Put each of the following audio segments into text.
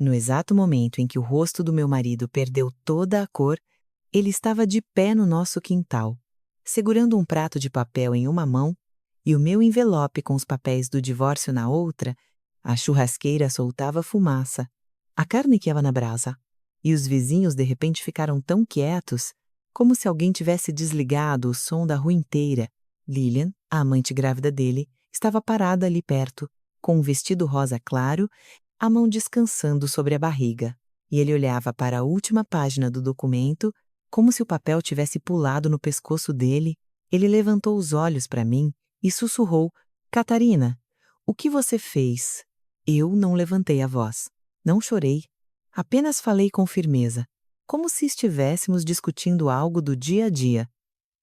No exato momento em que o rosto do meu marido perdeu toda a cor, ele estava de pé no nosso quintal, segurando um prato de papel em uma mão e o meu envelope com os papéis do divórcio na outra. A churrasqueira soltava fumaça, a carne queimava na brasa, e os vizinhos de repente ficaram tão quietos, como se alguém tivesse desligado o som da rua inteira. Lilian, a amante grávida dele, estava parada ali perto, com um vestido rosa claro, a mão descansando sobre a barriga, e ele olhava para a última página do documento, como se o papel tivesse pulado no pescoço dele. Ele levantou os olhos para mim e sussurrou: Catarina, o que você fez? Eu não levantei a voz. Não chorei. Apenas falei com firmeza, como se estivéssemos discutindo algo do dia a dia.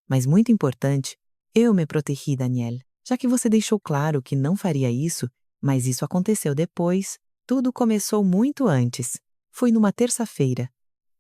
Mas muito importante, eu me protegi, Daniel, já que você deixou claro que não faria isso, mas isso aconteceu depois. Tudo começou muito antes. Foi numa terça-feira,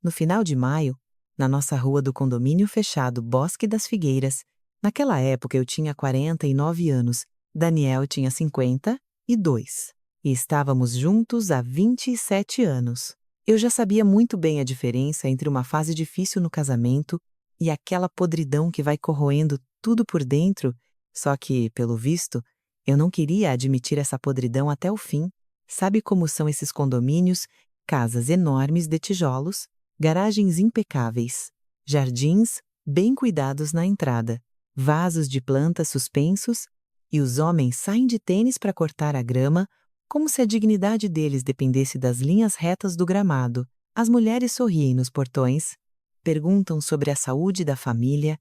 no final de maio, na nossa rua do condomínio fechado Bosque das Figueiras. Naquela época eu tinha 49 anos, Daniel tinha 52. E estávamos juntos há 27 anos. Eu já sabia muito bem a diferença entre uma fase difícil no casamento e aquela podridão que vai corroendo tudo por dentro, só que, pelo visto, eu não queria admitir essa podridão até o fim. Sabe como são esses condomínios? Casas enormes de tijolos, garagens impecáveis, jardins bem cuidados na entrada, vasos de plantas suspensos, e os homens saem de tênis para cortar a grama, como se a dignidade deles dependesse das linhas retas do gramado. As mulheres sorriem nos portões, perguntam sobre a saúde da família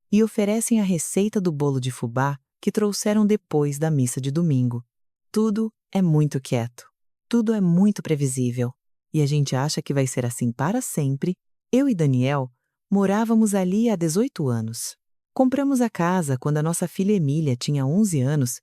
e oferecem a receita do bolo de fubá que trouxeram depois da missa de domingo. Tudo é muito quieto, tudo é muito previsível, e a gente acha que vai ser assim para sempre. Eu e Daniel morávamos ali há 18 anos. Compramos a casa quando a nossa filha Emília tinha 11 anos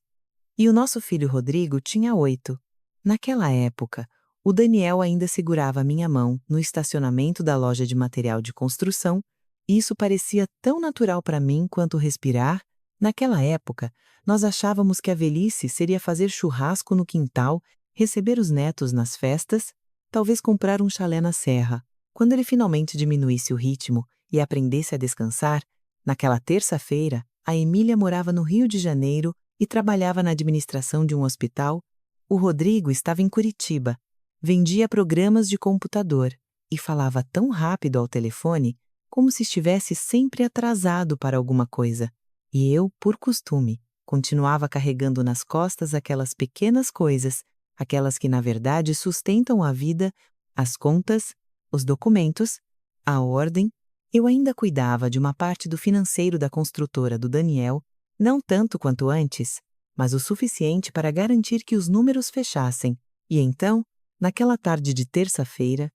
e o nosso filho Rodrigo tinha 8. Naquela época, o Daniel ainda segurava a minha mão no estacionamento da loja de material de construção, e isso parecia tão natural para mim quanto respirar. Naquela época, nós achávamos que a velhice seria fazer churrasco no quintal, receber os netos nas festas, talvez comprar um chalé na serra. Quando ele finalmente diminuísse o ritmo e aprendesse a descansar, naquela terça-feira, a Emília morava no Rio de Janeiro e trabalhava na administração de um hospital. O Rodrigo estava em Curitiba, vendia programas de computador e falava tão rápido ao telefone como se estivesse sempre atrasado para alguma coisa. E eu, por costume, continuava carregando nas costas aquelas pequenas coisas, aquelas que na verdade sustentam a vida, as contas, os documentos, a ordem. Eu ainda cuidava de uma parte do financeiro da construtora do Daniel, não tanto quanto antes, mas o suficiente para garantir que os números fechassem. E então, naquela tarde de terça-feira,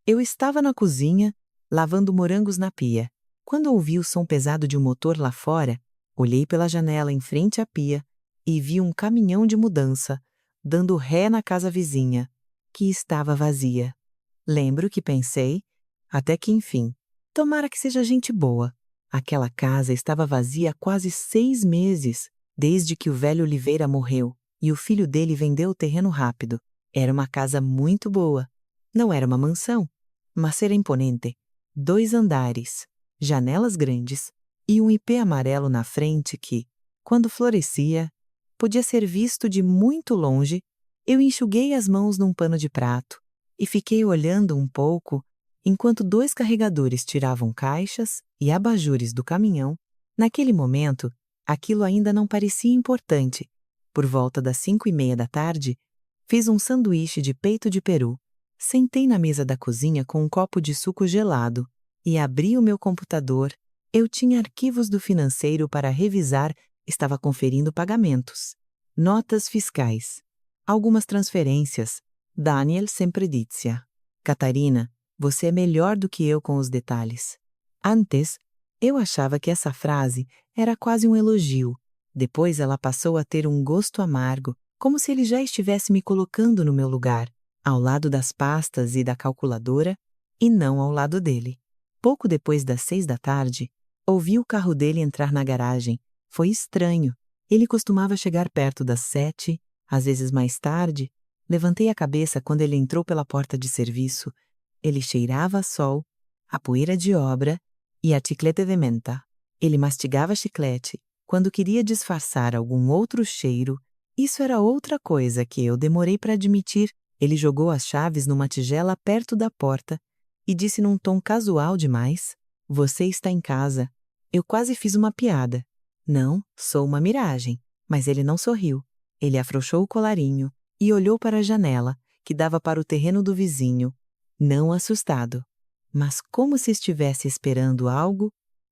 eu estava na cozinha, lavando morangos na pia. Quando ouvi o som pesado de um motor lá fora, olhei pela janela em frente à pia e vi um caminhão de mudança, dando ré na casa vizinha, que estava vazia. Lembro que pensei, até que enfim, tomara que seja gente boa. Aquela casa estava vazia há quase 6 meses, desde que o velho Oliveira morreu, e o filho dele vendeu o terreno rápido. Era uma casa muito boa. Não era uma mansão, mas era imponente. 2 andares, janelas grandes e um ipê amarelo na frente que, quando florescia, podia ser visto de muito longe. Eu enxuguei as mãos num pano de prato e fiquei olhando um pouco enquanto 2 carregadores tiravam caixas e abajures do caminhão. Naquele momento, aquilo ainda não parecia importante. Por volta das 5:30 da tarde, fiz um sanduíche de peito de peru, sentei na mesa da cozinha com um copo de suco gelado e abri o meu computador. Eu tinha arquivos do financeiro para revisar, estava conferindo pagamentos, notas fiscais, algumas transferências. Daniel sempre dizia: Catarina, você é melhor do que eu com os detalhes. Antes, eu achava que essa frase era quase um elogio. Depois ela passou a ter um gosto amargo, como se ele já estivesse me colocando no meu lugar, ao lado das pastas e da calculadora, e não ao lado dele. Pouco depois das 6 da tarde, ouvi o carro dele entrar na garagem. Foi estranho. Ele costumava chegar perto das 7, às vezes mais tarde, Levantei a cabeça quando ele entrou pela porta de serviço. Ele cheirava a sol, a poeira de obra e a chiclete de menta. Ele mastigava chiclete quando queria disfarçar algum outro cheiro. Isso era outra coisa que eu demorei para admitir. Ele jogou as chaves numa tigela perto da porta e disse num tom casual demais: "Você está em casa." Eu quase fiz uma piada. Não, sou uma miragem. Mas ele não sorriu. Ele afrouxou o colarinho e olhou para a janela, que dava para o terreno do vizinho, não assustado, mas como se estivesse esperando algo,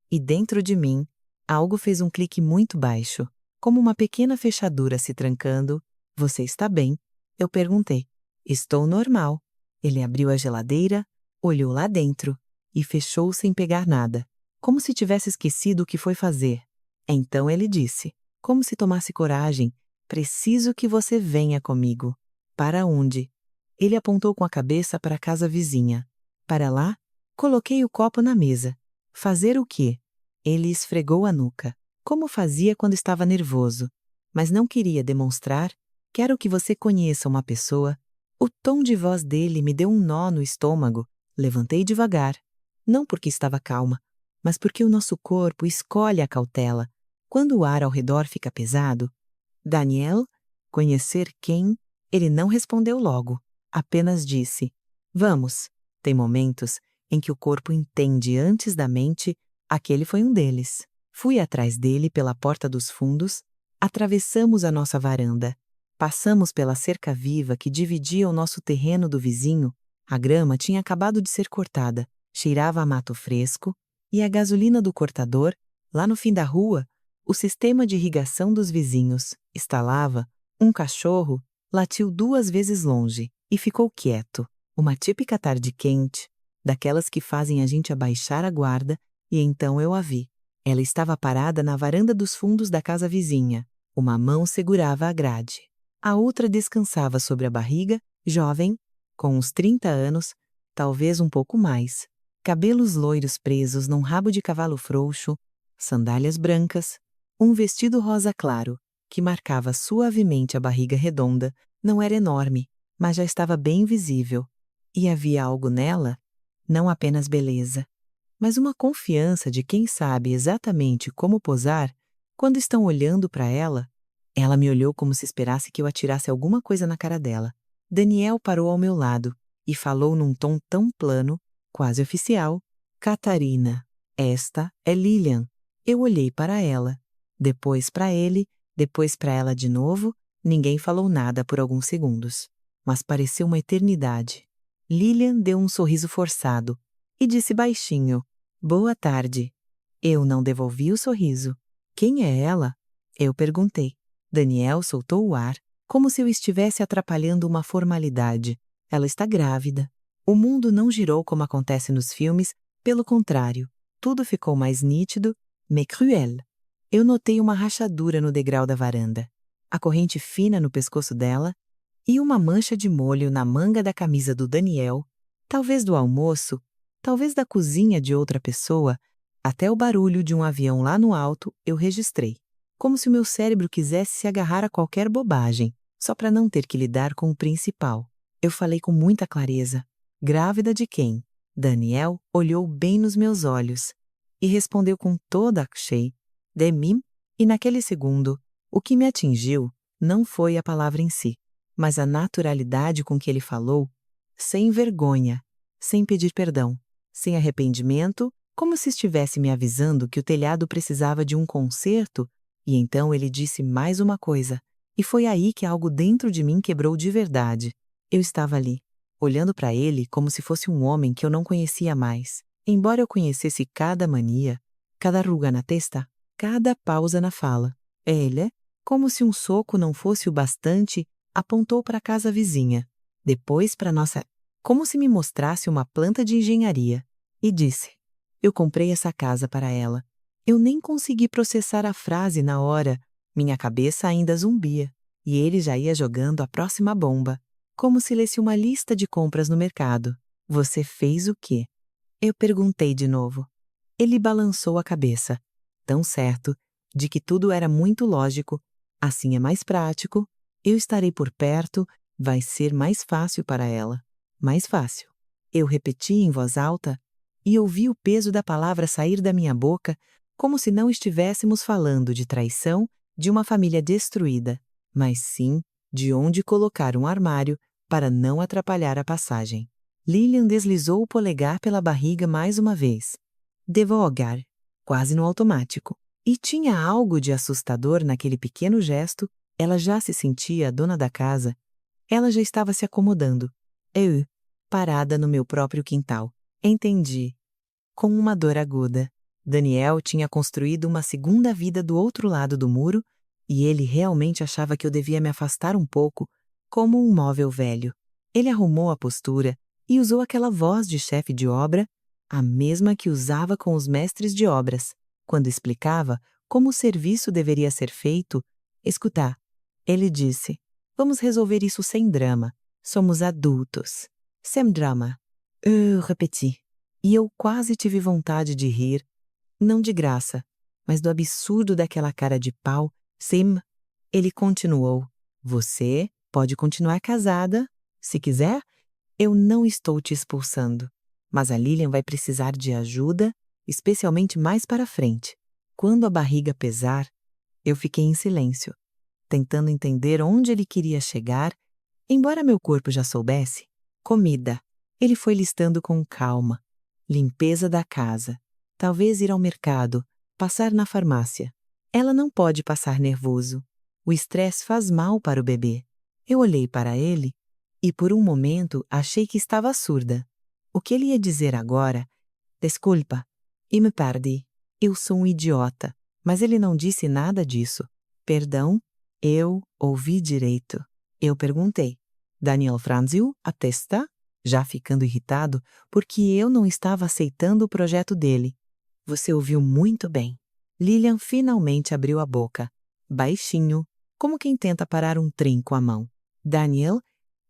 e dentro de mim, algo fez um clique muito baixo, como uma pequena fechadura se trancando. "Você está bem?" Eu perguntei. "Estou normal." Ele abriu a geladeira, olhou lá dentro e fechou sem pegar nada, como se tivesse esquecido o que foi fazer. Então ele disse, como se tomasse coragem: "Preciso que você venha comigo." "Para onde?" Ele apontou com a cabeça para a casa vizinha. "Para lá?" Coloquei o copo na mesa. "Fazer o quê?" Ele esfregou a nuca, como fazia quando estava nervoso, mas não queria demonstrar. "Quero que você conheça uma pessoa." O tom de voz dele me deu um nó no estômago. Levantei devagar, não porque estava calma, mas porque o nosso corpo escolhe a cautela. Quando o ar ao redor fica pesado. "Daniel? Conhecer quem?" Ele não respondeu logo, apenas disse: "Vamos." Tem momentos em que o corpo entende antes da mente. Aquele foi um deles. Fui atrás dele pela porta dos fundos, atravessamos a nossa varanda, passamos pela cerca viva que dividia o nosso terreno do vizinho. A grama tinha acabado de ser cortada, cheirava a mato fresco, e a gasolina do cortador, lá no fim da rua, o sistema de irrigação dos vizinhos, estalava. Um cachorro latiu 2 vezes longe e ficou quieto. Uma típica tarde quente, daquelas que fazem a gente abaixar a guarda, e então eu a vi. Ela estava parada na varanda dos fundos da casa vizinha. Uma mão segurava a grade. A outra descansava sobre a barriga, jovem, com uns 30 anos, talvez um pouco mais. Cabelos loiros presos num rabo de cavalo frouxo, sandálias brancas, um vestido rosa claro, que marcava suavemente a barriga redonda. Não era enorme, mas já estava bem visível. E havia algo nela, não apenas beleza, mas uma confiança de quem sabe exatamente como posar quando estão olhando para ela. Ela me olhou como se esperasse que eu atirasse alguma coisa na cara dela. Daniel parou ao meu lado e falou num tom tão plano, quase oficial: "Catarina, esta é Lilian." Eu olhei para ela, depois para ele, depois para ela de novo. Ninguém falou nada por alguns segundos, mas pareceu uma eternidade. Lilian deu um sorriso forçado e disse baixinho: "Boa tarde." Eu não devolvi o sorriso. "Quem é ela?" Eu perguntei. Daniel soltou o ar, como se eu estivesse atrapalhando uma formalidade. "Ela está grávida." O mundo não girou como acontece nos filmes, pelo contrário, tudo ficou mais nítido, mais cruel. Eu notei uma rachadura no degrau da varanda, a corrente fina no pescoço dela e uma mancha de molho na manga da camisa do Daniel, talvez do almoço, talvez da cozinha de outra pessoa. Até o barulho de um avião lá no alto eu registrei, como se o meu cérebro quisesse se agarrar a qualquer bobagem, só para não ter que lidar com o principal. Eu falei com muita clareza: "Grávida de quem?" Daniel olhou bem nos meus olhos e respondeu com toda a cheia: "De mim." E naquele segundo, o que me atingiu não foi a palavra em si, mas a naturalidade com que ele falou, sem vergonha, sem pedir perdão, sem arrependimento, como se estivesse me avisando que o telhado precisava de um conserto. E então ele disse mais uma coisa, e foi aí que algo dentro de mim quebrou de verdade. Eu estava ali, olhando para ele como se fosse um homem que eu não conhecia mais, embora eu conhecesse cada mania, cada ruga na testa, cada pausa na fala. Ele, como se um soco não fosse o bastante, apontou para a casa vizinha, depois para nossa, como se me mostrasse uma planta de engenharia, e disse: "Eu comprei essa casa para ela." Eu nem consegui processar a frase na hora, minha cabeça ainda zumbia, e ele já ia jogando a próxima bomba, como se lesse uma lista de compras no mercado. "Você fez o quê?" Eu perguntei de novo. Ele balançou a cabeça, tão certo de que tudo era muito lógico. "Assim é mais prático, eu estarei por perto." Vai ser mais fácil para ela. Mais fácil. Eu repeti em voz alta e ouvi o peso da palavra sair da minha boca como se não estivéssemos falando de traição de uma família destruída, mas sim de onde colocar um armário para não atrapalhar a passagem. Lilian deslizou o polegar pela barriga mais uma vez. Devagar, quase no automático. E tinha algo de assustador naquele pequeno gesto. Ela já se sentia a dona da casa. Ela já estava se acomodando. Eu, parada no meu próprio quintal. Entendi. Com uma dor aguda. Daniel tinha construído uma segunda vida do outro lado do muro e ele realmente achava que eu devia me afastar um pouco, como um móvel velho. Ele arrumou a postura e usou aquela voz de chefe de obra, a mesma que usava com os mestres de obras, quando explicava como o serviço deveria ser feito. Escutar. Ele disse: "Vamos resolver isso sem drama. Somos adultos. Sem drama." Eu repeti. E eu quase tive vontade de rir, não de graça, mas do absurdo daquela cara de pau. Sim, ele continuou. Você pode continuar casada, se quiser. Eu não estou te expulsando, mas a Lilian vai precisar de ajuda, especialmente mais para frente. Quando a barriga pesar, eu fiquei em silêncio, tentando entender onde ele queria chegar, embora meu corpo já soubesse. Comida. Ele foi listando com calma. Limpeza da casa. Talvez ir ao mercado, passar na farmácia. Ela não pode passar nervoso. O estresse faz mal para o bebê. Eu olhei para ele e por um momento achei que estava surda. O que ele ia dizer agora? Desculpa, e me perdi. Eu sou um idiota. Mas ele não disse nada disso. Perdão? Eu ouvi direito. Eu perguntei. Daniel franziu a testa, já ficando irritado porque eu não estava aceitando o projeto dele. Você ouviu muito bem. Lilian finalmente abriu a boca, baixinho, como quem tenta parar um trem com a mão. Daniel,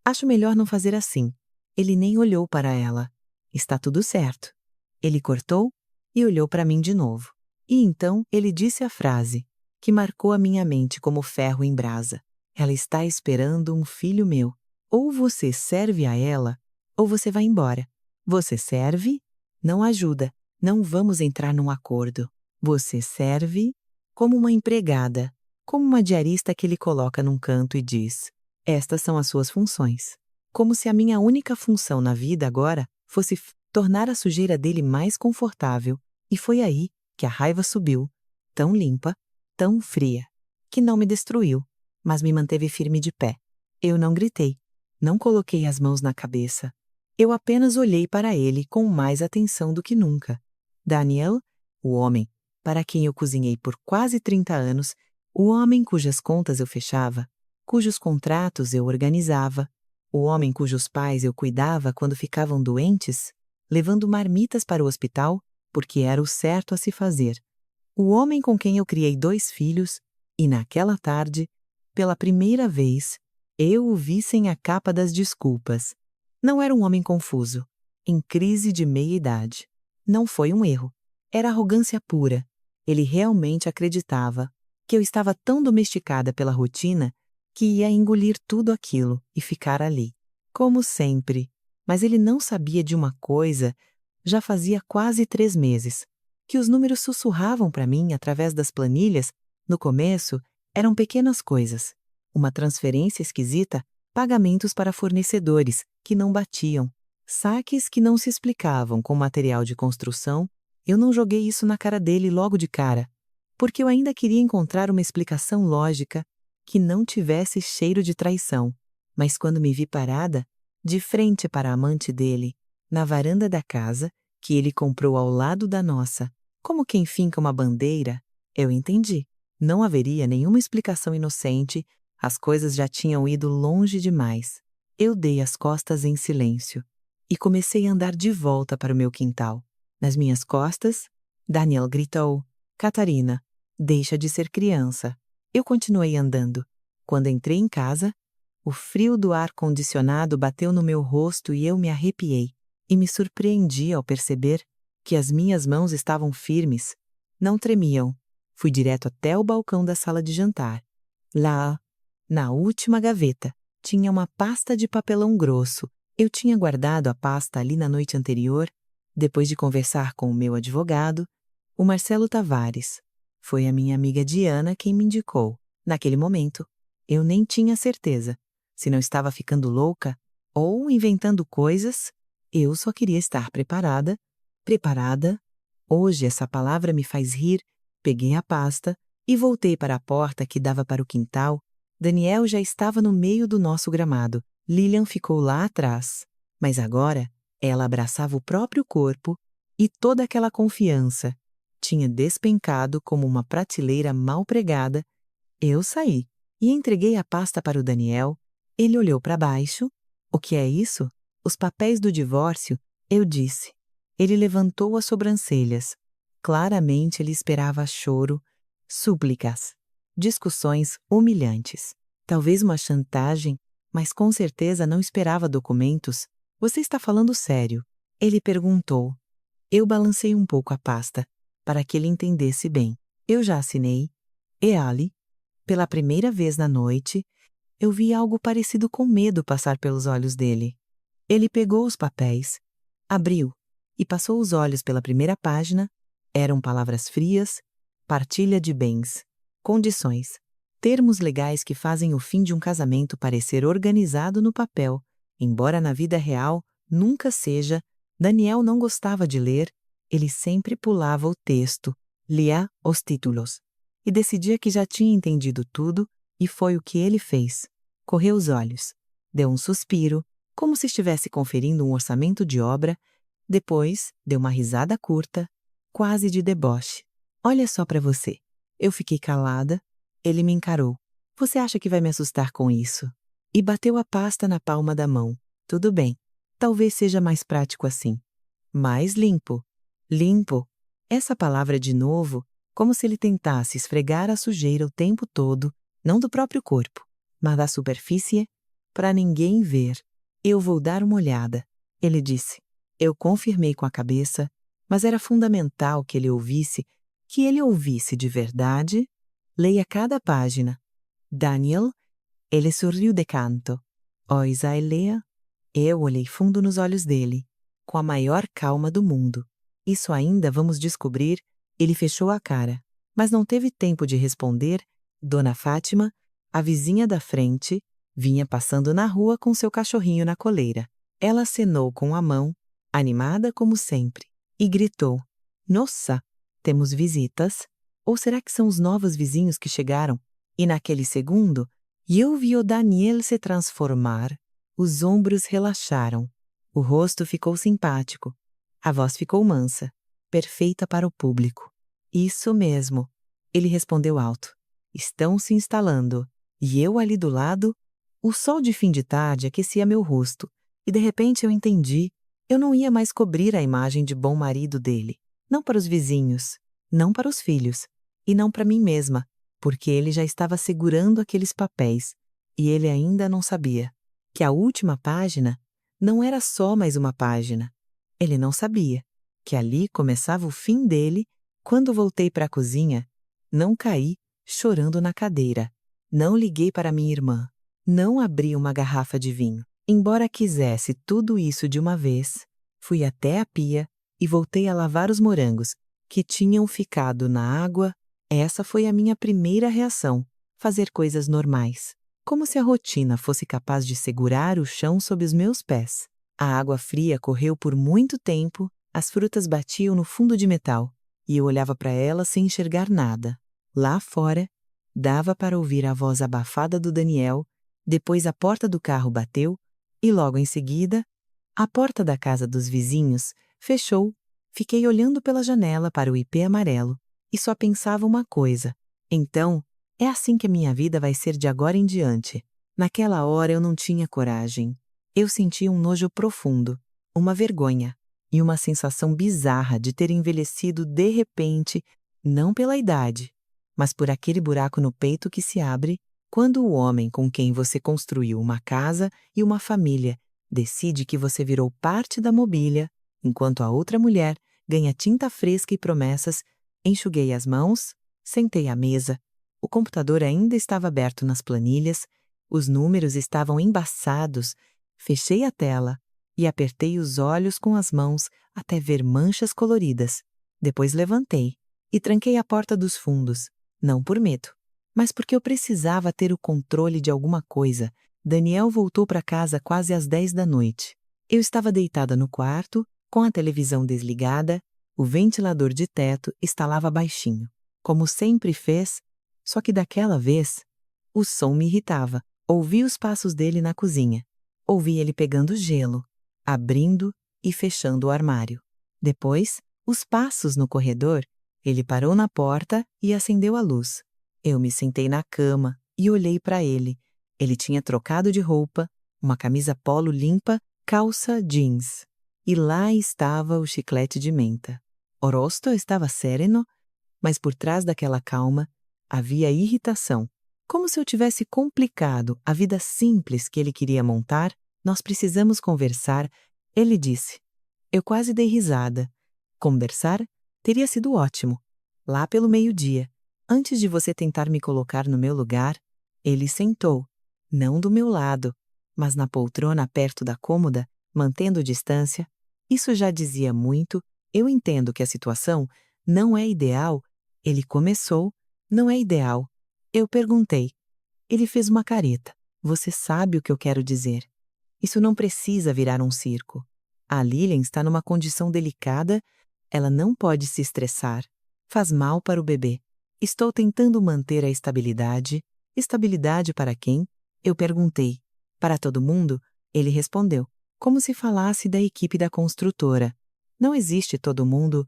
acho melhor não fazer assim. Ele nem olhou para ela. Está tudo certo. Ele cortou e olhou para mim de novo. E então ele disse a frase que marcou a minha mente como ferro em brasa. Ela está esperando um filho meu. Ou você serve a ela, ou você vai embora. Você serve? Não ajuda. Não vamos entrar num acordo. Você serve como uma empregada, como uma diarista que ele coloca num canto e diz: estas são as suas funções. Como se a minha única função na vida agora fosse tornar a sujeira dele mais confortável. E foi aí que a raiva subiu, tão limpa, tão fria, que não me destruiu, mas me manteve firme de pé. Eu não gritei, não coloquei as mãos na cabeça. Eu apenas olhei para ele com mais atenção do que nunca. Daniel, o homem para quem eu cozinhei por quase 30 anos, o homem cujas contas eu fechava, cujos contratos eu organizava, o homem cujos pais eu cuidava quando ficavam doentes, levando marmitas para o hospital, porque era o certo a se fazer. O homem com quem eu criei 2 filhos, e naquela tarde, pela primeira vez, eu o vi sem a capa das desculpas. Não era um homem confuso, em crise de meia-idade. Não foi um erro. Era arrogância pura. Ele realmente acreditava que eu estava tão domesticada pela rotina que ia engolir tudo aquilo e ficar ali. Como sempre. Mas ele não sabia de uma coisa. Já fazia quase 3 meses. Que os números sussurravam para mim através das planilhas. No começo, eram pequenas coisas. Uma transferência esquisita, pagamentos para fornecedores que não batiam, saques que não se explicavam com material de construção. Eu não joguei isso na cara dele logo de cara, porque eu ainda queria encontrar uma explicação lógica que não tivesse cheiro de traição. Mas quando me vi parada, de frente para a amante dele, na varanda da casa, que ele comprou ao lado da nossa, como quem finca uma bandeira, eu entendi. Não haveria nenhuma explicação inocente, as coisas já tinham ido longe demais. Eu dei as costas em silêncio e comecei a andar de volta para o meu quintal. Nas minhas costas, Daniel gritou: Catarina, deixa de ser criança. Eu continuei andando. Quando entrei em casa, o frio do ar-condicionado bateu no meu rosto e eu me arrepiei. E me surpreendi ao perceber que as minhas mãos estavam firmes, não tremiam. Fui direto até o balcão da sala de jantar. Lá, na última gaveta, tinha uma pasta de papelão grosso. Eu tinha guardado a pasta ali na noite anterior, depois de conversar com o meu advogado, o Marcelo Tavares. Foi a minha amiga Diana quem me indicou. Naquele momento, eu nem tinha certeza se não estava ficando louca ou inventando coisas. Eu só queria estar preparada. Preparada? Hoje essa palavra me faz rir. Peguei a pasta e voltei para a porta que dava para o quintal. Daniel já estava no meio do nosso gramado. Lilian ficou lá atrás. Mas agora, ela abraçava o próprio corpo e toda aquela confiança tinha despencado como uma prateleira mal pregada. Eu saí e entreguei a pasta para o Daniel. Ele olhou para baixo. O que é isso? Os papéis do divórcio, eu disse. Ele levantou as sobrancelhas. Claramente ele esperava choro, súplicas, discussões humilhantes. Talvez uma chantagem, mas com certeza não esperava documentos. Você está falando sério? Ele perguntou. Eu balancei um pouco a pasta, para que ele entendesse bem. Eu já assinei. E ali, pela primeira vez na noite, eu vi algo parecido com medo passar pelos olhos dele. Ele pegou os papéis, abriu e passou os olhos pela primeira página. Eram palavras frias, partilha de bens, condições, termos legais que fazem o fim de um casamento parecer organizado no papel, embora na vida real nunca seja. Daniel não gostava de ler, ele sempre pulava o texto, lia os títulos, e decidia que já tinha entendido tudo, e foi o que ele fez. Correu os olhos, deu um suspiro, como se estivesse conferindo um orçamento de obra, depois deu uma risada curta, quase de deboche. Olha só para você. Eu fiquei calada, ele me encarou. Você acha que vai me assustar com isso? E bateu a pasta na palma da mão. Tudo bem, talvez seja mais prático assim. Mais limpo. Limpo. Essa palavra de novo, como se ele tentasse esfregar a sujeira o tempo todo, não do próprio corpo, mas da superfície, para ninguém ver. Eu vou dar uma olhada, ele disse. Eu confirmei com a cabeça, mas era fundamental que ele ouvisse de verdade. Leia cada página. Daniel, ele sorriu de canto. Oisa e Lea. Eu olhei fundo nos olhos dele, com a maior calma do mundo. Isso ainda vamos descobrir. Ele fechou a cara, mas não teve tempo de responder. Dona Fátima, a vizinha da frente, vinha passando na rua com seu cachorrinho na coleira. Ela acenou com a mão, animada como sempre, e gritou: Nossa, temos visitas? Ou será que são os novos vizinhos que chegaram? E naquele segundo, eu vi o Daniel se transformar. Os ombros relaxaram. O rosto ficou simpático. A voz ficou mansa, perfeita para o público. Isso mesmo, ele respondeu alto. Estão se instalando. E eu ali do lado, o sol de fim de tarde aquecia meu rosto. E de repente eu entendi. Eu não ia mais cobrir a imagem de bom marido dele. Não para os vizinhos, não para os filhos, e não para mim mesma, porque ele já estava segurando aqueles papéis, e ele ainda não sabia que a última página não era só mais uma página. Ele não sabia que ali começava o fim dele. Quando voltei para a cozinha, não caí chorando na cadeira. Não liguei para minha irmã. Não abri uma garrafa de vinho. Embora quisesse tudo isso de uma vez, fui até a pia e voltei a lavar os morangos, que tinham ficado na água. Essa foi a minha primeira reação, fazer coisas normais. Como se a rotina fosse capaz de segurar o chão sob os meus pés. A água fria correu por muito tempo, as frutas batiam no fundo de metal, e eu olhava para elas sem enxergar nada. Lá fora, dava para ouvir a voz abafada do Daniel, depois a porta do carro bateu, e logo em seguida, a porta da casa dos vizinhos fechou. Fiquei olhando pela janela para o ipê amarelo e só pensava uma coisa. Então, é assim que a minha vida vai ser de agora em diante. Naquela hora eu não tinha coragem. Eu sentia um nojo profundo, uma vergonha e uma sensação bizarra de ter envelhecido de repente, não pela idade, mas por aquele buraco no peito que se abre quando o homem com quem você construiu uma casa e uma família decide que você virou parte da mobília, enquanto a outra mulher ganha tinta fresca e promessas. Enxuguei as mãos, sentei à mesa. O computador ainda estava aberto nas planilhas Os números estavam embaçados. Fechei a tela e apertei os olhos com as mãos até ver manchas coloridas. Depois levantei e tranquei a porta dos fundos, não por medo, mas porque eu precisava ter o controle de alguma coisa. Daniel voltou para casa quase às 10 da noite. Eu estava deitada no quarto, com a televisão desligada, o ventilador de teto estalava baixinho, como sempre fez, só que daquela vez, o som me irritava. Ouvi os passos dele na cozinha. Ouvi ele pegando gelo, abrindo e fechando o armário. Depois, os passos no corredor. Ele parou na porta e acendeu a luz. Eu me sentei na cama e olhei para ele. Ele tinha trocado de roupa, uma camisa polo limpa, calça jeans. E lá estava o chiclete de menta. O rosto estava sereno, mas por trás daquela calma havia irritação. Como se eu tivesse complicado a vida simples que ele queria montar. Nós precisamos conversar, ele disse. Eu quase dei risada. Conversar teria sido ótimo. Lá pelo meio-dia, antes de você tentar me colocar no meu lugar, ele sentou, não do meu lado, mas na poltrona perto da cômoda, mantendo distância. Isso já dizia muito. Eu entendo que a situação não é ideal. Ele começou, não é ideal. Eu perguntei. Ele fez uma careta. Você sabe o que eu quero dizer. Isso não precisa virar um circo. A Lilian está numa condição delicada. Ela não pode se estressar. Faz mal para o bebê. Estou tentando manter a estabilidade. Estabilidade para quem? Eu perguntei. Para todo mundo? Ele respondeu, como se falasse da equipe da construtora. Não existe todo mundo.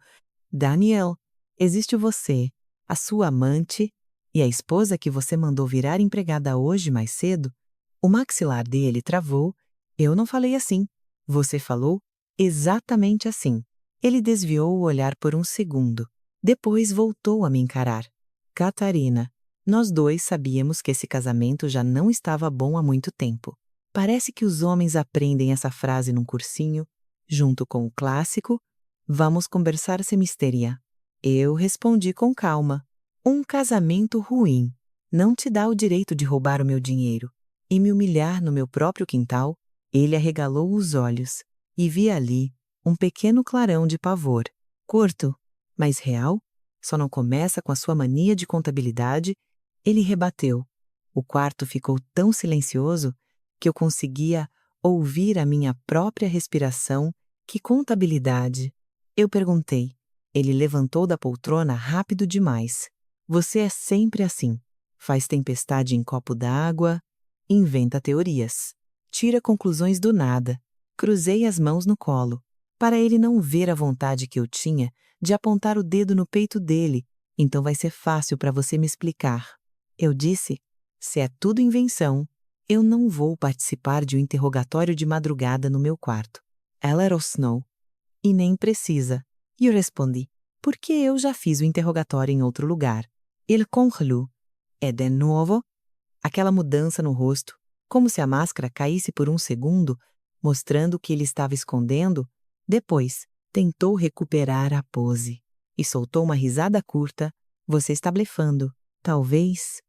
Daniel, existe você, a sua amante e a esposa que você mandou virar empregada hoje mais cedo. O maxilar dele travou. Eu não falei assim. Você falou exatamente assim. Ele desviou o olhar por um segundo. Depois voltou a me encarar. Catarina, nós dois sabíamos que esse casamento já não estava bom há muito tempo. Parece que os homens aprendem essa frase num cursinho, junto com o clássico, vamos conversar sem misteria. Eu respondi com calma. Um casamento ruim não te dá o direito de roubar o meu dinheiro e me humilhar no meu próprio quintal. Ele arregalou os olhos e vi ali um pequeno clarão de pavor. Curto, mas real? Só não começa com a sua mania de contabilidade? Ele rebateu. O quarto ficou tão silencioso que eu conseguia ouvir a minha própria respiração. Que contabilidade? Eu perguntei. Ele levantou da poltrona rápido demais. Você é sempre assim. Faz tempestade em copo d'água, inventa teorias, tira conclusões do nada. Cruzei as mãos no colo, para ele não ver a vontade que eu tinha de apontar o dedo no peito dele. Então vai ser fácil para você me explicar. Eu disse, se é tudo invenção, eu não vou participar de um interrogatório de madrugada no meu quarto. Ela era o Snow. E nem precisa. E eu respondi, porque eu já fiz o interrogatório em outro lugar. Il congelo. É de novo? Aquela mudança no rosto, como se a máscara caísse por um segundo, mostrando o que ele estava escondendo. Depois, tentou recuperar a pose e soltou uma risada curta. Você está blefando. Talvez.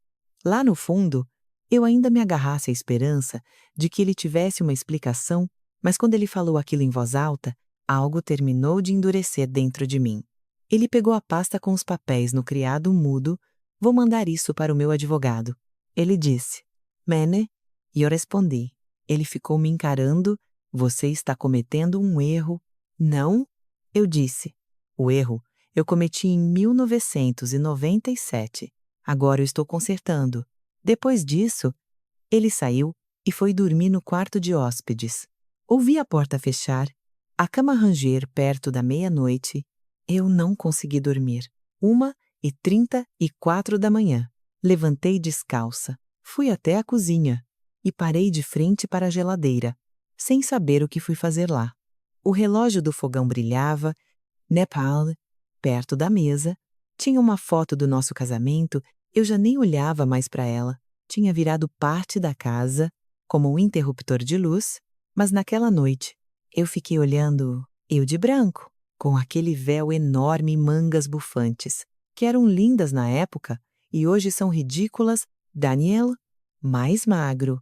Lá no fundo, eu ainda me agarrasse à esperança de que ele tivesse uma explicação, mas quando ele falou aquilo em voz alta, algo terminou de endurecer dentro de mim. Ele pegou a pasta com os papéis no criado mudo. Vou mandar isso para o meu advogado. Ele disse, Mene? E eu respondi. Ele ficou me encarando. Você está cometendo um erro. Não? Eu disse. O erro eu cometi em 1997. Agora eu estou consertando. Depois disso, ele saiu e foi dormir no quarto de hóspedes. Ouvi a porta fechar, a cama ranger perto da meia-noite. Eu não consegui dormir. 1h34 da manhã. Levantei descalça, fui até a cozinha e parei de frente para a geladeira, sem saber o que fui fazer lá. O relógio do fogão brilhava. Nepal, perto da mesa, tinha uma foto do nosso casamento. Eu já nem olhava mais para ela. Tinha virado parte da casa, como um interruptor de luz, mas naquela noite eu fiquei olhando, eu de branco, com aquele véu enorme e mangas bufantes, que eram lindas na época e hoje são ridículas. Daniel, mais magro,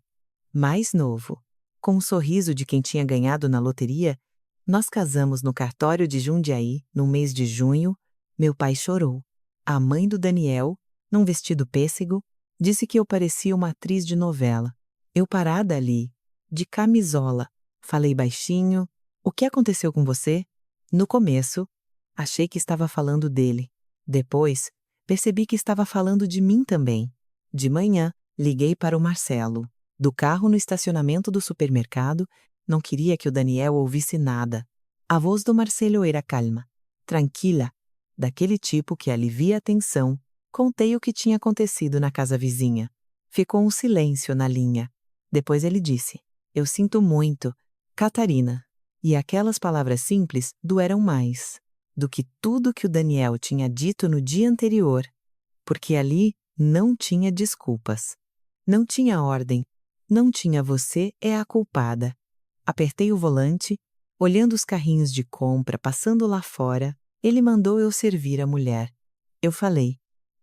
mais novo. Com um sorriso de quem tinha ganhado na loteria, nós casamos no cartório de Jundiaí, no mês de junho. Meu pai chorou. A mãe do Daniel, num vestido pêssego, disse que eu parecia uma atriz de novela. Eu parada ali, de camisola, falei baixinho: "O que aconteceu com você?" No começo, achei que estava falando dele. Depois, percebi que estava falando de mim também. De manhã, liguei para o Marcelo. Do carro no estacionamento do supermercado, não queria que o Daniel ouvisse nada. A voz do Marcelo era calma, tranquila, daquele tipo que alivia a tensão. Contei o que tinha acontecido na casa vizinha. Ficou um silêncio na linha. Depois ele disse: "Eu sinto muito, Catarina." E aquelas palavras simples doeram mais do que tudo que o Daniel tinha dito no dia anterior, porque ali não tinha desculpas. Não tinha ordem, não tinha "você é a culpada." Apertei o volante, olhando os carrinhos de compra passando lá fora. Ele mandou eu servir a mulher. Eu falei,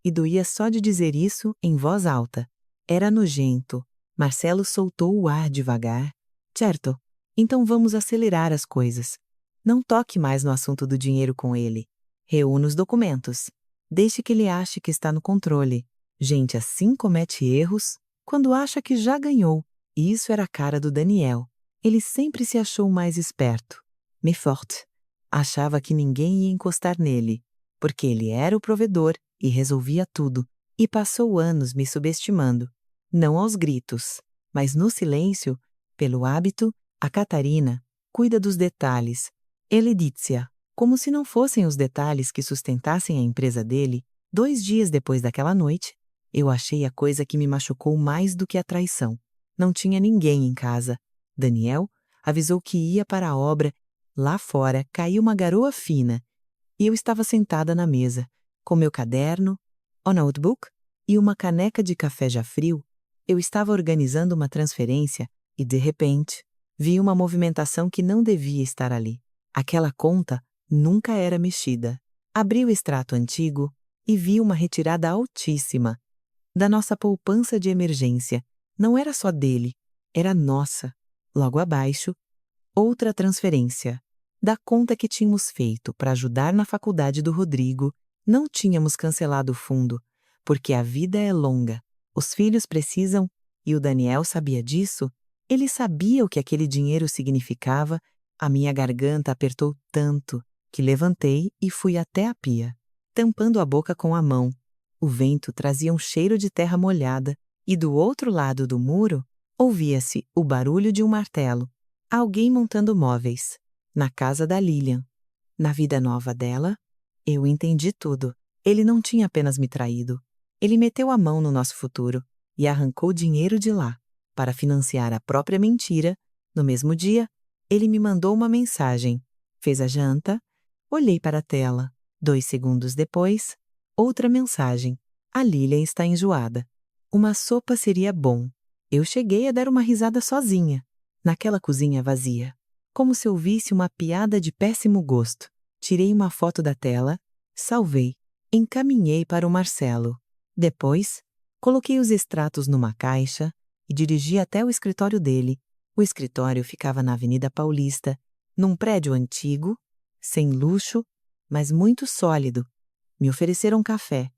e doía só de dizer isso em voz alta. Era nojento. Marcelo soltou o ar devagar. "Certo, então vamos acelerar as coisas. Não toque mais no assunto do dinheiro com ele. Reúna os documentos. Deixe que ele ache que está no controle. Gente assim comete erros quando acha que já ganhou." E isso era a cara do Daniel. Ele sempre se achou mais esperto. Mais forte. Achava que ninguém ia encostar nele, porque ele era o provedor e resolvia tudo. E passou anos me subestimando. Não aos gritos, mas no silêncio, pelo hábito. A Catarina cuida dos detalhes. Ele dizia, como se não fossem os detalhes que sustentassem a empresa dele. 2 dias depois daquela noite, eu achei a coisa que me machucou mais do que a traição. Não tinha ninguém em casa. Daniel avisou que ia para a obra. Lá fora caiu uma garoa fina e eu estava sentada na mesa, com meu caderno, o notebook e uma caneca de café já frio. Eu estava organizando uma transferência e, de repente, vi uma movimentação que não devia estar ali. Aquela conta nunca era mexida. Abri o extrato antigo e vi uma retirada altíssima da nossa poupança de emergência. Não era só dele, era nossa. Logo abaixo, outra transferência da conta que tínhamos feito para ajudar na faculdade do Rodrigo. Não tínhamos cancelado o fundo, porque a vida é longa. Os filhos precisam, e o Daniel sabia disso. Ele sabia o que aquele dinheiro significava. A minha garganta apertou tanto que levantei e fui até a pia, tampando a boca com a mão. O vento trazia um cheiro de terra molhada e do outro lado do muro ouvia-se o barulho de um martelo. Alguém montando móveis. Na casa da Lilian. Na vida nova dela, eu entendi tudo. Ele não tinha apenas me traído. Ele meteu a mão no nosso futuro e arrancou dinheiro de lá para financiar a própria mentira. No mesmo dia, ele me mandou uma mensagem. Fez a janta. Olhei para a tela. 2 segundos depois, outra mensagem. A Lilian está enjoada. Uma sopa seria bom. Eu cheguei a dar uma risada sozinha, naquela cozinha vazia, como se ouvisse uma piada de péssimo gosto. Tirei uma foto da tela, salvei, encaminhei para o Marcelo. Depois, coloquei os extratos numa caixa e dirigi até o escritório dele. O escritório ficava na Avenida Paulista, num prédio antigo, sem luxo, mas muito sólido. Me ofereceram café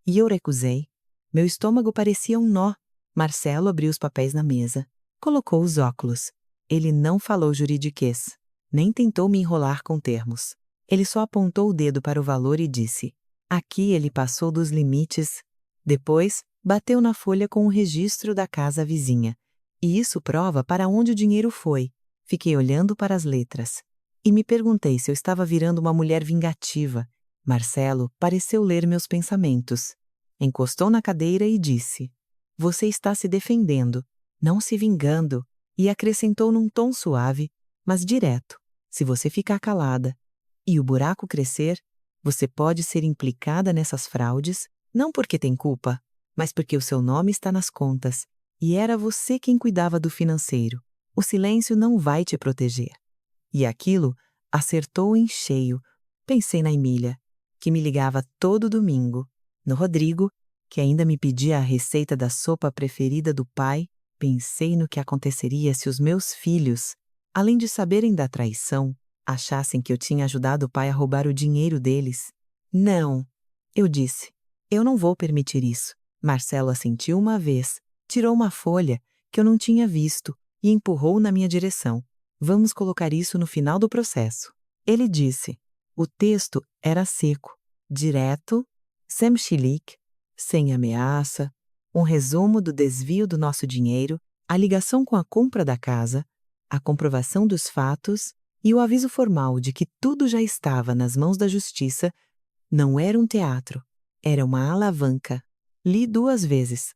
e eu recusei. Meu estômago parecia um nó. Marcelo abriu os papéis na mesa, colocou os óculos. Ele não falou juridiquês, nem tentou me enrolar com termos. Ele só apontou o dedo para o valor e disse: "Aqui ele passou dos limites." Depois, bateu na folha com o registro da casa vizinha. E isso prova para onde o dinheiro foi. Fiquei olhando para as letras e me perguntei se eu estava virando uma mulher vingativa. Marcelo pareceu ler meus pensamentos. Encostou na cadeira e disse: "Você está se defendendo, não se vingando." E acrescentou num tom suave, mas direto: "Se você ficar calada e o buraco crescer, você pode ser implicada nessas fraudes, não porque tem culpa, mas porque o seu nome está nas contas, e era você quem cuidava do financeiro. O silêncio não vai te proteger." E aquilo acertou em cheio. Pensei na Emília, que me ligava todo domingo, no Rodrigo, que ainda me pedia a receita da sopa preferida do pai, pensei no que aconteceria se os meus filhos, além de saberem da traição, achassem que eu tinha ajudado o pai a roubar o dinheiro deles. Não, eu disse. Eu não vou permitir isso. Marcelo assentiu uma vez, tirou uma folha que eu não tinha visto e empurrou na minha direção. Vamos colocar isso no final do processo. Ele disse. O texto era seco, direto, sem chilique, sem ameaça, um resumo do desvio do nosso dinheiro, a ligação com a compra da casa, a comprovação dos fatos e o aviso formal de que tudo já estava nas mãos da justiça. Não era um teatro, era uma alavanca. Li 2 vezes.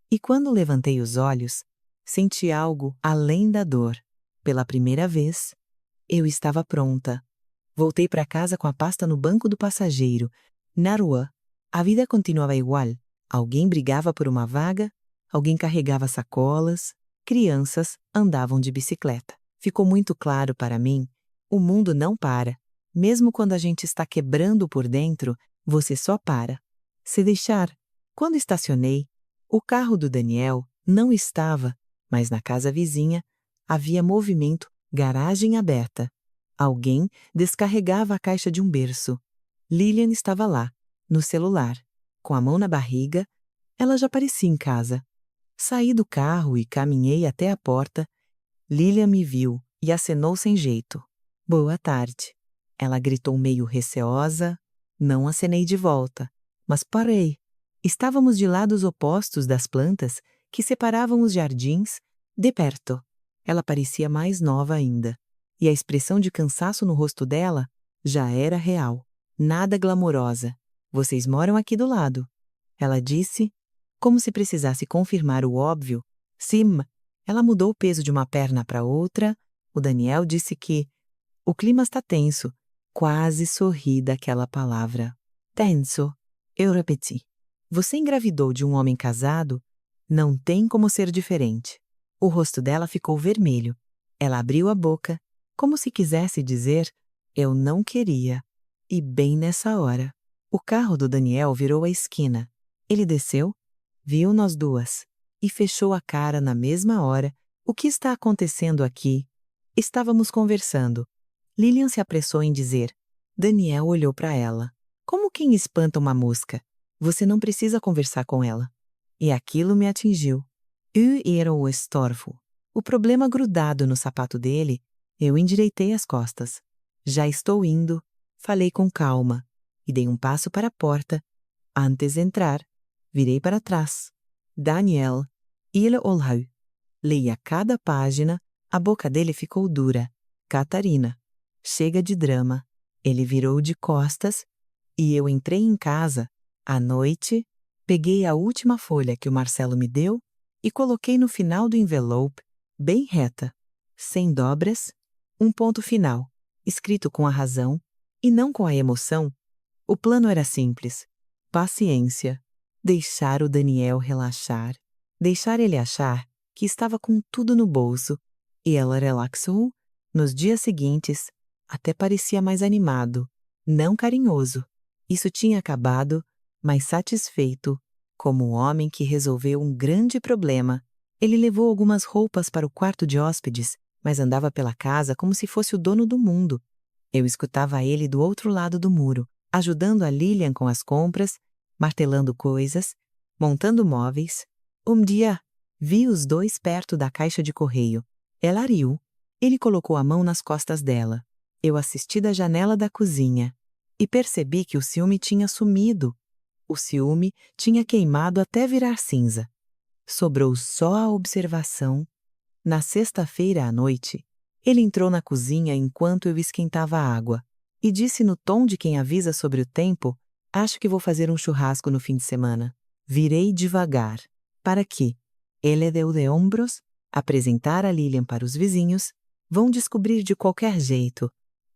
E quando levantei os olhos, senti algo além da dor. Pela primeira vez, eu estava pronta. Voltei para casa com a pasta no banco do passageiro. Na rua, a vida continuava igual. Alguém brigava por uma vaga, alguém carregava sacolas, crianças andavam de bicicleta. Ficou muito claro para mim, o mundo não para. Mesmo quando a gente está quebrando por dentro, você só para. Se deixar. Quando estacionei, o carro do Daniel não estava, mas na casa vizinha havia movimento, garagem aberta. Alguém descarregava a caixa de um berço. Lilian estava lá, no celular, com a mão na barriga. Ela já parecia em casa. Saí do carro e caminhei até a porta. Lilian me viu e acenou sem jeito. Boa tarde. Ela gritou meio receosa. Não acenei de volta, mas parei. Estávamos de lados opostos das plantas que separavam os jardins, de perto. Ela parecia mais nova ainda. E a expressão de cansaço no rosto dela já era real. Nada glamourosa. Vocês moram aqui do lado. Ela disse, como se precisasse confirmar o óbvio. Sim. Ela mudou o peso de uma perna para outra. O Daniel disse que o clima está tenso. Quase sorri daquela palavra. Tenso. Eu repeti. Você engravidou de um homem casado? Não tem como ser diferente. O rosto dela ficou vermelho. Ela abriu a boca, como se quisesse dizer, eu não queria. E bem nessa hora, o carro do Daniel virou a esquina. Ele desceu, viu nós duas, e fechou a cara na mesma hora. O que está acontecendo aqui? Estávamos conversando. Lilian se apressou em dizer. Daniel olhou para ela. Como quem espanta uma mosca. Você não precisa conversar com ela. E aquilo me atingiu. Eu era o estorvo. O problema grudado no sapato dele. Eu endireitei as costas. Já estou indo. Falei com calma. E dei um passo para a porta. Antes de entrar, virei para trás. Daniel, ele olhou. Leia cada página. A boca dele ficou dura. Catarina. Chega de drama. Ele virou de costas. E eu entrei em casa. À noite, peguei a última folha que o Marcelo me deu e coloquei no final do envelope, bem reta, sem dobras, um ponto final, escrito com a razão e não com a emoção. O plano era simples. Paciência. Deixar o Daniel relaxar. Deixar ele achar que estava com tudo no bolso. E ela relaxou. Nos dias seguintes, até parecia mais animado, não carinhoso. Isso tinha acabado, mas satisfeito, como um homem que resolveu um grande problema. Ele levou algumas roupas para o quarto de hóspedes, mas andava pela casa como se fosse o dono do mundo. Eu escutava ele do outro lado do muro, ajudando a Lilian com as compras, martelando coisas, montando móveis. Um dia, vi os dois perto da caixa de correio. Ela riu. Ele colocou a mão nas costas dela. Eu assisti da janela da cozinha e percebi que o ciúme tinha sumido. O ciúme tinha queimado até virar cinza. Sobrou só a observação. Na sexta-feira à noite, ele entrou na cozinha enquanto eu esquentava a água e disse no tom de quem avisa sobre o tempo, acho que vou fazer um churrasco no fim de semana. Virei devagar. Para quê? Ele deu de ombros, apresentar a Lilian para os vizinhos, vão descobrir de qualquer jeito.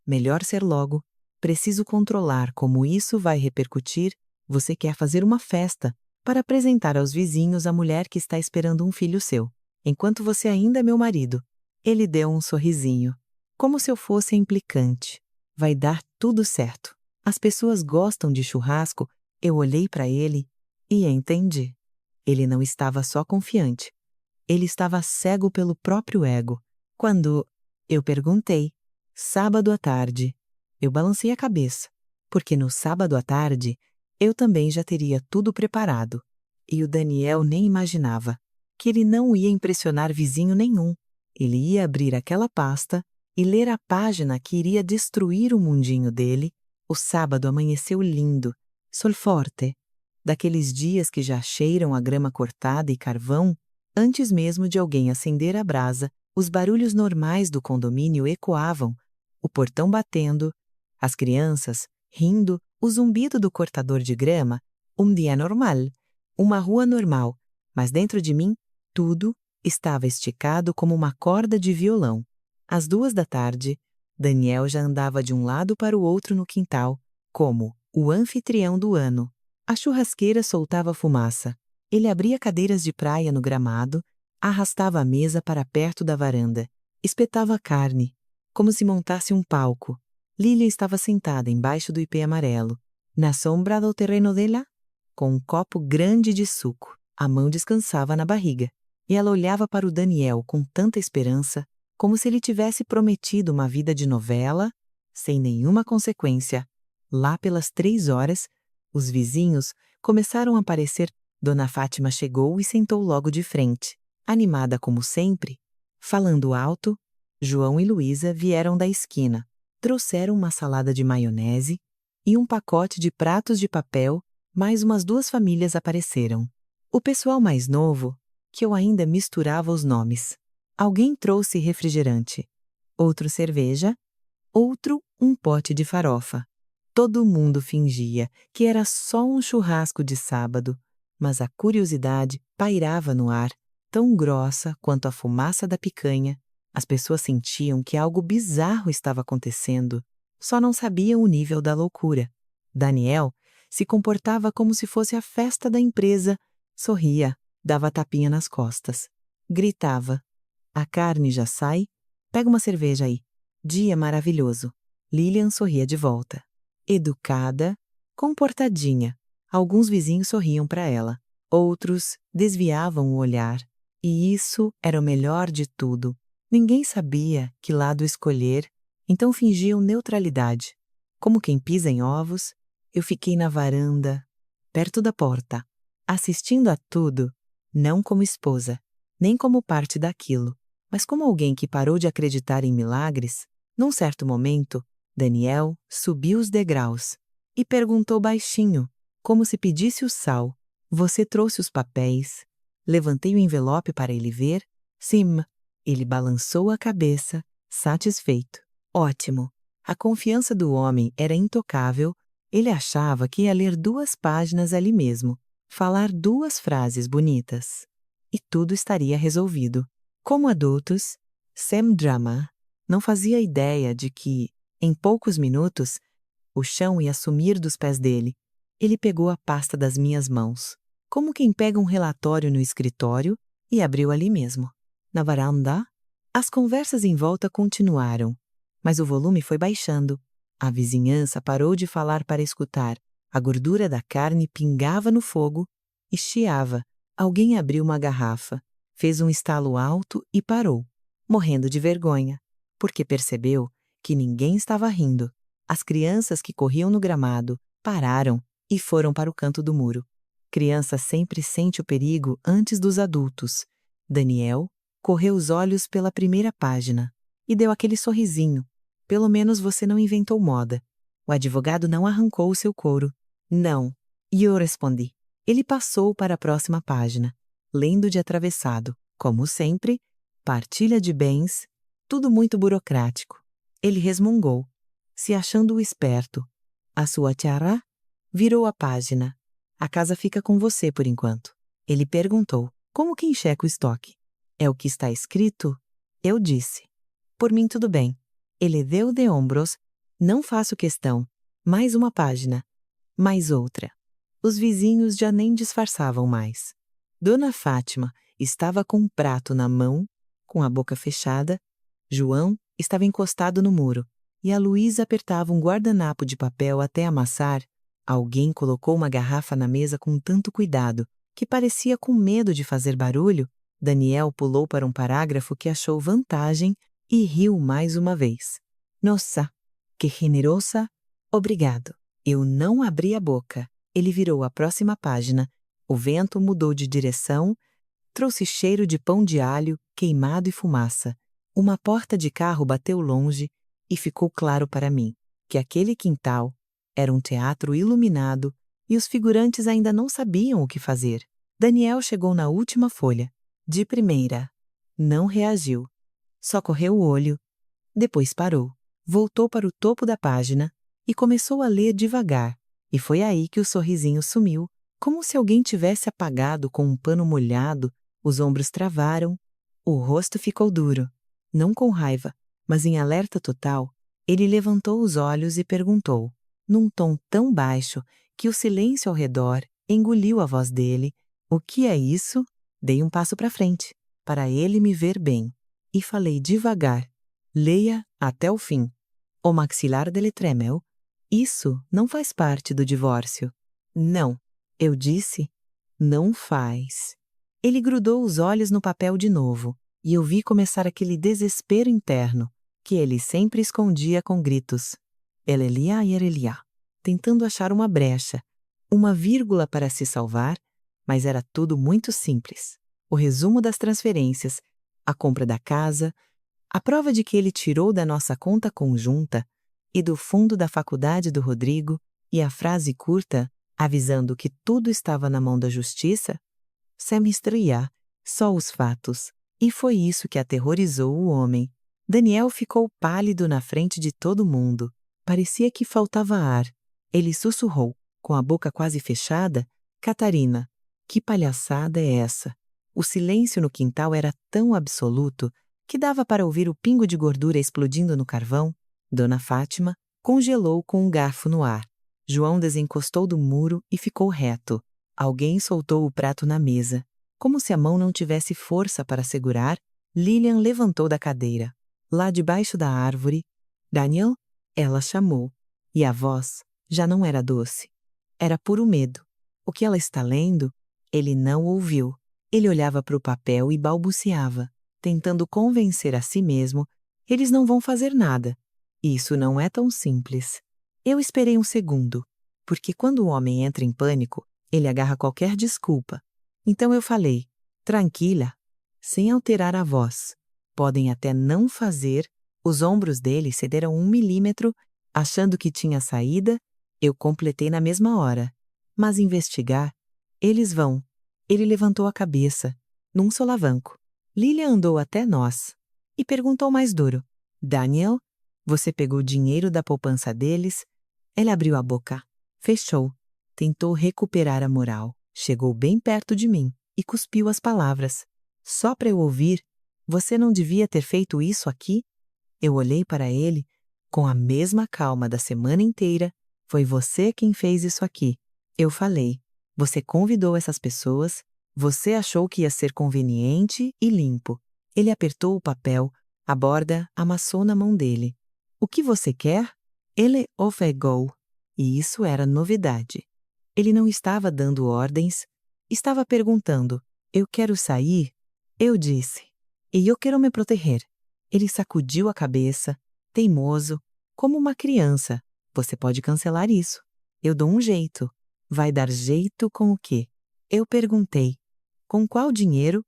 Melhor ser logo. Preciso controlar como isso vai repercutir. Você quer fazer uma festa para apresentar aos vizinhos a mulher que está esperando um filho seu, enquanto você ainda é meu marido. Ele deu um sorrisinho, como se eu fosse implicante. Vai dar tudo certo. As pessoas gostam de churrasco. Eu olhei para ele. E entendi. Ele não estava só confiante. Ele estava cego pelo próprio ego. Quando eu perguntei, sábado à tarde, eu balancei a cabeça, porque no sábado à tarde eu também já teria tudo preparado. E o Daniel nem imaginava que ele não ia impressionar vizinho nenhum. Ele ia abrir aquela pasta e ler a página que iria destruir o mundinho dele. O sábado amanheceu lindo, sol forte, daqueles dias que já cheiram a grama cortada e carvão. Antes mesmo de alguém acender a brasa, os barulhos normais do condomínio ecoavam, o portão batendo, as crianças rindo, o zumbido do cortador de grama. Um dia normal, uma rua normal, mas dentro de mim, tudo estava esticado como uma corda de violão. Às 2 da tarde, Daniel já andava de um lado para o outro no quintal, como o anfitrião do ano. A churrasqueira soltava fumaça. Ele abria cadeiras de praia no gramado, arrastava a mesa para perto da varanda, espetava a carne, como se montasse um palco. Lilia estava sentada embaixo do ipê amarelo, na sombra do terreno dela, com um copo grande de suco. A mão descansava na barriga, e ela olhava para o Daniel com tanta esperança, como se ele tivesse prometido uma vida de novela, sem nenhuma consequência. Lá pelas 3 horas, os vizinhos começaram a aparecer. Dona Fátima chegou e sentou logo de frente. Animada como sempre, falando alto, João e Luísa vieram da esquina. Trouxeram uma salada de maionese e um pacote de pratos de papel. Mais umas 2 famílias apareceram. O pessoal mais novo, que eu ainda misturava os nomes. Alguém trouxe refrigerante, outro cerveja, outro um pote de farofa. Todo mundo fingia que era só um churrasco de sábado, mas a curiosidade pairava no ar, tão grossa quanto a fumaça da picanha. As pessoas sentiam que algo bizarro estava acontecendo, só não sabiam o nível da loucura. Daniel se comportava como se fosse a festa da empresa, sorria, dava tapinha nas costas, gritava: "A carne já sai? Pega uma cerveja aí." Dia maravilhoso. Lilian sorria de volta. Educada, comportadinha. Alguns vizinhos sorriam para ela, outros desviavam o olhar. E isso era o melhor de tudo. Ninguém sabia que lado escolher, então fingiam neutralidade. Como quem pisa em ovos, eu fiquei na varanda, perto da porta, assistindo a tudo, não como esposa, nem como parte daquilo, mas como alguém que parou de acreditar em milagres. Num certo momento, Daniel subiu os degraus e perguntou baixinho, como se pedisse o sal: "Você trouxe os papéis?" Levantei o envelope para ele ver. Sim. Ele balançou a cabeça, satisfeito. Ótimo. A confiança do homem era intocável. Ele achava que ia ler 2 páginas ali mesmo, falar 2 frases bonitas, e tudo estaria resolvido. Como adultos, Sam Drama não fazia ideia de que, em poucos minutos, o chão ia sumir dos pés dele. Ele pegou a pasta das minhas mãos, como quem pega um relatório no escritório, e abriu ali mesmo. Na varanda, as conversas em volta continuaram, mas o volume foi baixando. A vizinhança parou de falar para escutar. A gordura da carne pingava no fogo e chiava. Alguém abriu uma garrafa, fez um estalo alto e parou, morrendo de vergonha, porque percebeu que ninguém estava rindo. As crianças que corriam no gramado pararam e foram para o canto do muro. Criança sempre sente o perigo antes dos adultos. Daniel correu os olhos pela primeira página e deu aquele sorrisinho. Pelo menos você não inventou moda. O advogado não arrancou o seu couro. Não. E eu respondi. Ele passou para a próxima página, lendo de atravessado. Como sempre, partilha de bens, tudo muito burocrático. Ele resmungou, se achando o esperto. A sua tiara virou a página. A casa fica com você por enquanto. Ele perguntou, como quem checa o estoque. É o que está escrito? Eu disse. Por mim tudo bem. Ele deu de ombros. Não faço questão. Mais uma página. Mais outra. Os vizinhos já nem disfarçavam mais. Dona Fátima estava com um prato na mão, com a boca fechada. João estava encostado no muro, e a Luísa apertava um guardanapo de papel até amassar. Alguém colocou uma garrafa na mesa com tanto cuidado, que parecia com medo de fazer barulho. Daniel pulou para um parágrafo que achou vantagem e riu mais uma vez. Nossa, que generosa! Obrigado. Eu não abri a boca. Ele virou a próxima página. O vento mudou de direção, trouxe cheiro de pão de alho, queimado e fumaça. Uma porta de carro bateu longe e ficou claro para mim que aquele quintal era um teatro iluminado e os figurantes ainda não sabiam o que fazer. Daniel chegou na última folha. De primeira. Não reagiu. Só correu o olho. Depois parou. Voltou para o topo da página e começou a ler devagar. E foi aí que o sorrisinho sumiu, como se alguém tivesse apagado com um pano molhado. Os ombros travaram. O rosto ficou duro. Não com raiva, mas em alerta total. Ele levantou os olhos e perguntou, num tom tão baixo que o silêncio ao redor engoliu a voz dele: "O que é isso?" Dei um passo para frente, para ele me ver bem, e falei devagar: "Leia até o fim. O maxilar dele tremeu. Isso não faz parte do divórcio." "Não," eu disse. "Não faz." Ele grudou os olhos no papel de novo, e eu vi começar aquele desespero interno, que ele sempre escondia com gritos. Elelia e Erelia, tentando achar uma brecha, uma vírgula para se salvar, mas era tudo muito simples. O resumo das transferências, a compra da casa, a prova de que ele tirou da nossa conta conjunta e do fundo da faculdade do Rodrigo, e a frase curta, avisando que tudo estava na mão da justiça. Sem misturar, só os fatos. E foi isso que aterrorizou o homem. Daniel ficou pálido na frente de todo mundo. Parecia que faltava ar. Ele sussurrou, com a boca quase fechada: "Catarina, que palhaçada é essa?" O silêncio no quintal era tão absoluto que dava para ouvir o pingo de gordura explodindo no carvão. Dona Fátima congelou com um garfo no ar. João desencostou do muro e ficou reto. Alguém soltou o prato na mesa. Como se a mão não tivesse força para segurar, Lilian levantou da cadeira. Lá debaixo da árvore, "Daniel?" ela chamou. E a voz já não era doce. Era puro medo. O que ela está lendo? Ele não ouviu. Ele olhava para o papel e balbuciava, tentando convencer a si mesmo: eles não vão fazer nada. Isso não é tão simples. Eu esperei um segundo, porque quando o homem entra em pânico, ele agarra qualquer desculpa. Então eu falei: "Tranquila", sem alterar a voz. "Podem até não fazer." Os ombros dele cederam 1 milímetro, achando que tinha saída. Eu completei na mesma hora. "Mas investigar, eles vão." Ele levantou a cabeça, num solavanco. Lilia andou até nós e perguntou mais duro: "Daniel, você pegou dinheiro da poupança deles?" Ele abriu a boca, fechou, tentou recuperar a moral, chegou bem perto de mim e cuspiu as palavras. Só para eu ouvir: "Você não devia ter feito isso aqui?" Eu olhei para ele com a mesma calma da semana inteira. "Foi você quem fez isso aqui." Eu falei: "Você convidou essas pessoas, você achou que ia ser conveniente e limpo." Ele apertou o papel, a borda amassou na mão dele. "O que você quer?" Ele ofegou, e isso era novidade. Ele não estava dando ordens, estava perguntando: "Eu quero sair?" Eu disse: "E eu quero me proteger." Ele sacudiu a cabeça, teimoso, como uma criança. "Você pode cancelar isso. Eu dou um jeito." "Vai dar jeito com o quê?" Eu perguntei. "Com qual dinheiro?"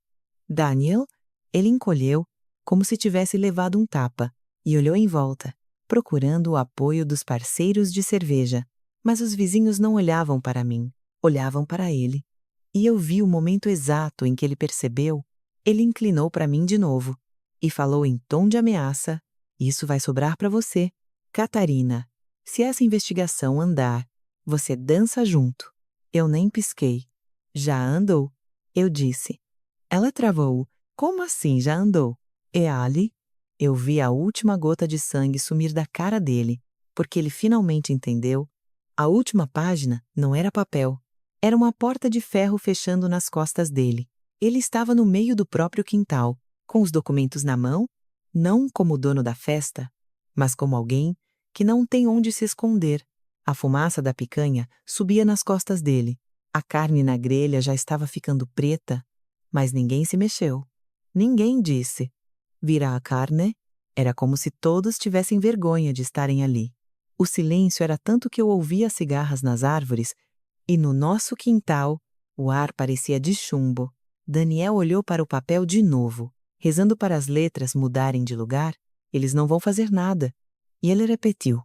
"Daniel?" Ele encolheu, como se tivesse levado um tapa, e olhou em volta, procurando o apoio dos parceiros de cerveja. Mas os vizinhos não olhavam para mim, olhavam para ele. E eu vi o momento exato em que ele percebeu. Ele inclinou para mim de novo e falou em tom de ameaça: "Isso vai sobrar para você. Catarina, se essa investigação andar, você dança junto." Eu nem pisquei. "Já andou?" eu disse. Ela travou. "Como assim já andou?" "É Ali?" Eu vi a última gota de sangue sumir da cara dele, porque ele finalmente entendeu. A última página não era papel. Era uma porta de ferro fechando nas costas dele. Ele estava no meio do próprio quintal, com os documentos na mão, não como o dono da festa, mas como alguém que não tem onde se esconder. A fumaça da picanha subia nas costas dele. A carne na grelha já estava ficando preta, mas ninguém se mexeu. Ninguém disse: "Vira a carne?" Era como se todos tivessem vergonha de estarem ali. O silêncio era tanto que eu ouvia as cigarras nas árvores, e no nosso quintal, o ar parecia de chumbo. Daniel olhou para o papel de novo, rezando para as letras mudarem de lugar. Eles não vão fazer nada. E ele repetiu,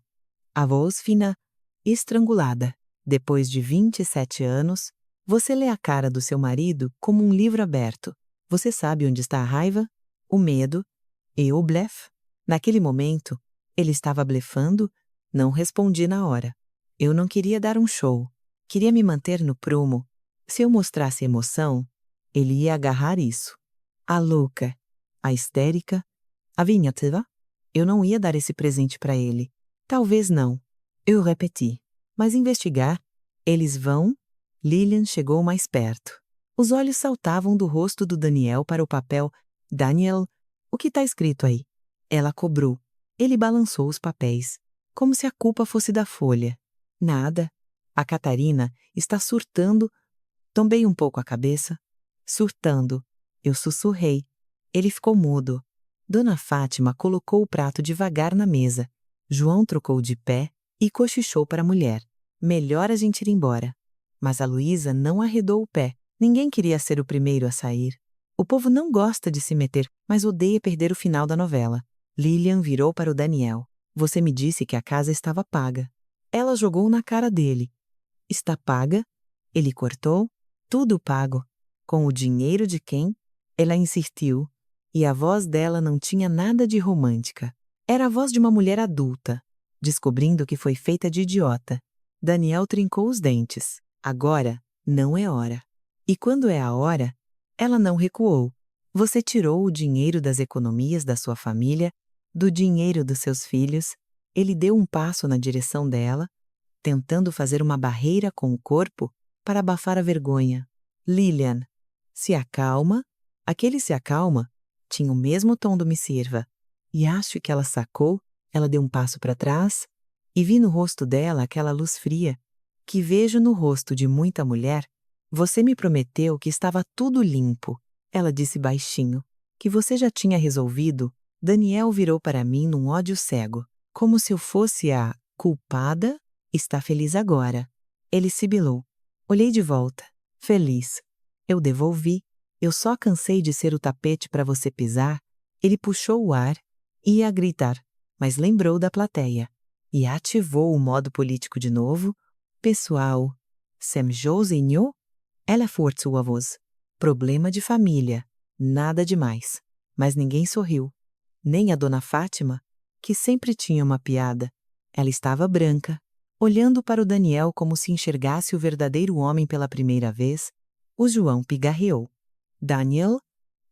a voz fina, estrangulada. Depois de 27 anos, você lê a cara do seu marido como um livro aberto. Você sabe onde está a raiva, o medo e o blefe? Naquele momento, ele estava blefando. Não respondi na hora. Eu não queria dar um show. Queria me manter no prumo. Se eu mostrasse emoção, ele ia agarrar isso. A louca, a histérica, a vingativa. Eu não ia dar esse presente para ele. Talvez não. Eu repeti. Mas investigar? Eles vão? Lilian chegou mais perto. Os olhos saltavam do rosto do Daniel para o papel. Daniel, o que está escrito aí? Ela cobrou. Ele balançou os papéis, como se a culpa fosse da folha. Nada. A Catarina está surtando. Tombei um pouco a cabeça. Surtando. Eu sussurrei. Ele ficou mudo. Dona Fátima colocou o prato devagar na mesa. João trocou de pé e cochichou para a mulher. Melhor a gente ir embora. Mas a Luísa não arredou o pé. Ninguém queria ser o primeiro a sair. O povo não gosta de se meter, mas odeia perder o final da novela. Lilian virou para o Daniel. Você me disse que a casa estava paga. Ela jogou na cara dele. Está paga? Ele cortou. Tudo pago. Com o dinheiro de quem? Ela insistiu. E a voz dela não tinha nada de romântica. Era a voz de uma mulher adulta, descobrindo que foi feita de idiota. Daniel trincou os dentes. Agora não é hora. E quando é a hora, ela não recuou. Você tirou o dinheiro das economias da sua família, do dinheiro dos seus filhos. Ele deu um passo na direção dela, tentando fazer uma barreira com o corpo para abafar a vergonha. Lilian, se acalma. Aquele se acalma tinha o mesmo tom do me sirva. E acho que ela sacou, ela deu um passo para trás, e vi no rosto dela aquela luz fria, que vejo no rosto de muita mulher. Você me prometeu que estava tudo limpo. Ela disse baixinho, que você já tinha resolvido. Daniel virou para mim num ódio cego, como se eu fosse a culpada. Está feliz agora. Ele sibilou. Olhei de volta, feliz. Eu devolvi. Eu só cansei de ser o tapete para você pisar. Ele puxou o ar, ia gritar, mas lembrou da plateia. E ativou o modo político de novo. Pessoal, Sam Josinho? Ela for sua voz. Problema de família. Nada demais. Mas ninguém sorriu. Nem a dona Fátima, que sempre tinha uma piada. Ela estava branca, olhando para o Daniel como se enxergasse o verdadeiro homem pela primeira vez. O João pigarreou. Daniel,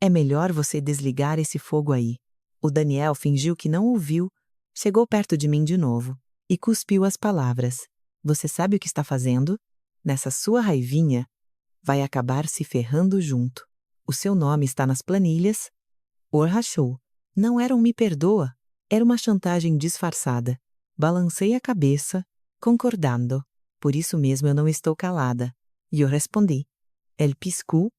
é melhor você desligar esse fogo aí. O Daniel fingiu que não ouviu, chegou perto de mim de novo e cuspiu as palavras. Você sabe o que está fazendo? Nessa sua raivinha, vai acabar se ferrando junto. O seu nome está nas planilhas. Rachou. Não era um me perdoa, era uma chantagem disfarçada. Balancei a cabeça, concordando. Por isso mesmo eu não estou calada. E eu respondi. Ele piscou,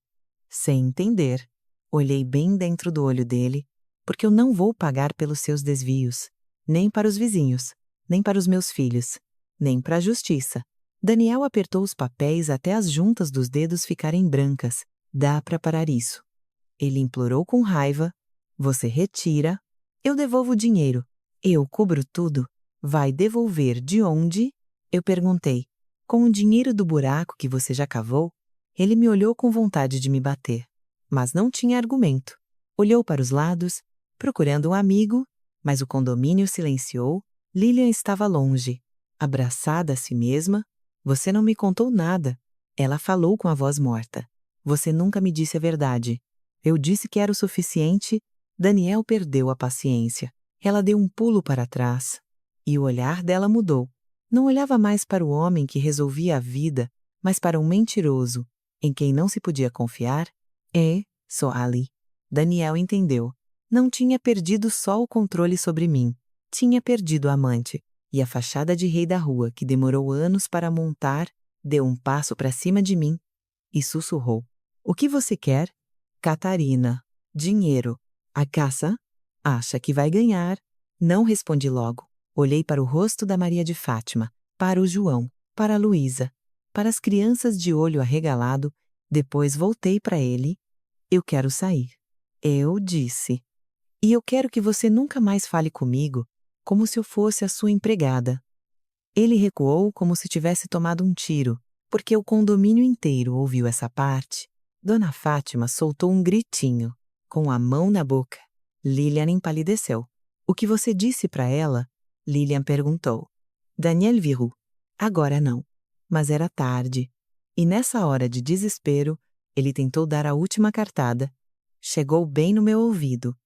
sem entender. Olhei bem dentro do olho dele, porque eu não vou pagar pelos seus desvios, nem para os vizinhos, nem para os meus filhos, nem para a justiça. Daniel apertou os papéis até as juntas dos dedos ficarem brancas. Dá para parar isso. Ele implorou com raiva. Você retira. Eu devolvo o dinheiro. Eu cubro tudo. Vai devolver de onde? Eu perguntei. Com o dinheiro do buraco que você já cavou? Ele me olhou com vontade de me bater. Mas não tinha argumento. Olhou para os lados, procurando um amigo, mas o condomínio silenciou. Lilian estava longe, abraçada a si mesma. Você não me contou nada. Ela falou com a voz morta. Você nunca me disse a verdade. Eu disse que era o suficiente. Daniel perdeu a paciência. Ela deu um pulo para trás. E o olhar dela mudou. Não olhava mais para o homem que resolvia a vida, mas para um mentiroso, em quem não se podia confiar. Só ali. Daniel entendeu. Não tinha perdido só o controle sobre mim. Tinha perdido a amante. e a fachada de rei da rua, que demorou anos para montar, deu um passo para cima de mim e sussurrou: "O que você quer?" "Catarina. Dinheiro." "A caça?" "Acha que vai ganhar." Não respondi logo. Olhei para o rosto da Maria de Fátima, para o João, para a Luísa, para as crianças de olho arregalado, depois voltei para ele. "Eu quero sair." Eu disse. "E eu quero que você nunca mais fale comigo, como se eu fosse a sua empregada." Ele recuou como se tivesse tomado um tiro, porque o condomínio inteiro ouviu essa parte. Dona Fátima soltou um gritinho, com a mão na boca. Lilian empalideceu. "O que você disse para ela?" Lilian perguntou. Daniel virou. Agora não. Mas era tarde. E nessa hora de desespero, ele tentou dar a última cartada. Chegou bem no meu ouvido.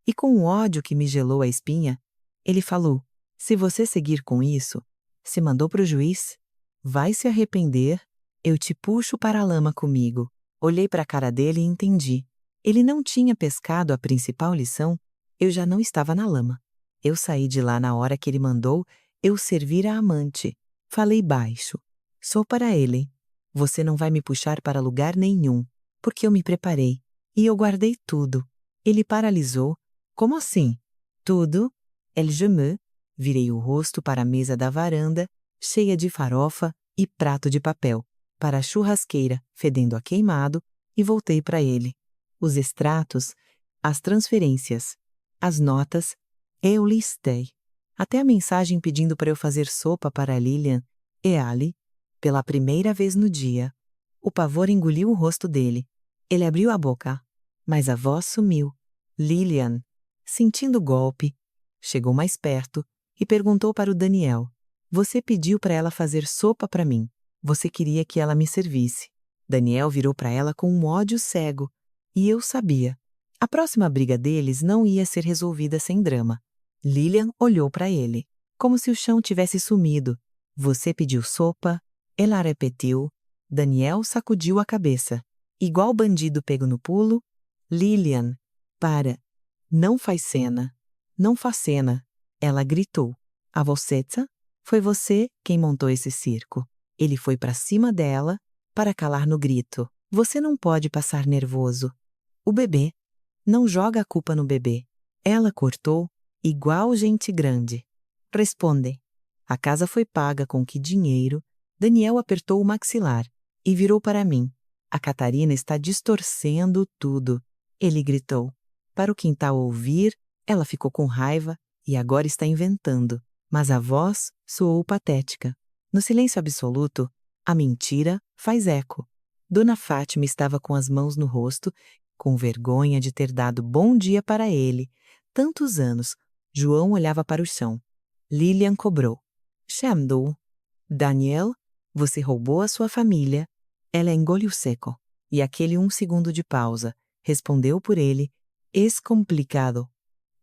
E com um ódio que me gelou a espinha, ele falou: "Se você seguir com isso, se mandou para o juiz, vai se arrepender, eu te puxo para a lama comigo." Olhei para a cara dele e entendi. Ele não tinha pescado a principal lição, eu já não estava na lama. Eu saí de lá na hora que ele mandou eu servir a amante. Falei baixo. "Sou para ele. Você não vai me puxar para lugar nenhum, porque eu me preparei. E eu guardei tudo." Ele paralisou. "Como assim?" "Tudo." "Elle je me." Virei o rosto para a mesa da varanda, cheia de farofa e prato de papel, para a churrasqueira, fedendo a queimado, e voltei para ele. Os extratos, as transferências, as notas, eu listei. Até a mensagem pedindo para eu fazer sopa para Lilian e Ali, pela primeira vez no dia. O pavor engoliu o rosto dele. Ele abriu a boca, mas a voz sumiu. Lilian, sentindo o golpe, chegou mais perto e perguntou para o Daniel: "Você pediu para ela fazer sopa para mim. Você queria que ela me servisse." Daniel virou para ela com um ódio cego. E eu sabia. A próxima briga deles não ia ser resolvida sem drama. Lilian olhou para ele, como se o chão tivesse sumido. "Você pediu sopa?" Ela repetiu. Daniel sacudiu a cabeça. Igual bandido pego no pulo. "Lilian, para. Não faz cena. Não faz cena." Ela gritou. "A vocêça? Foi você quem montou esse circo." Ele foi para cima dela, para calar no grito. "Você não pode passar nervoso. O bebê. Não joga a culpa no bebê." Ela cortou, igual gente grande. "Responde." A casa foi paga com que dinheiro? Daniel apertou o maxilar e virou para mim. "A Catarina está distorcendo tudo." Ele gritou. Para o quintal ouvir, ela ficou com raiva e agora está inventando. Mas a voz soou patética. No silêncio absoluto, a mentira faz eco. Dona Fátima estava com as mãos no rosto, com vergonha de ter dado bom dia para ele. Tantos anos. João olhava para o chão. Lilian cobrou. "Chamdou." "Daniel, você roubou a sua família." Ela engoliu seco. E aquele 1 segundo de pausa respondeu por ele. "Es complicado."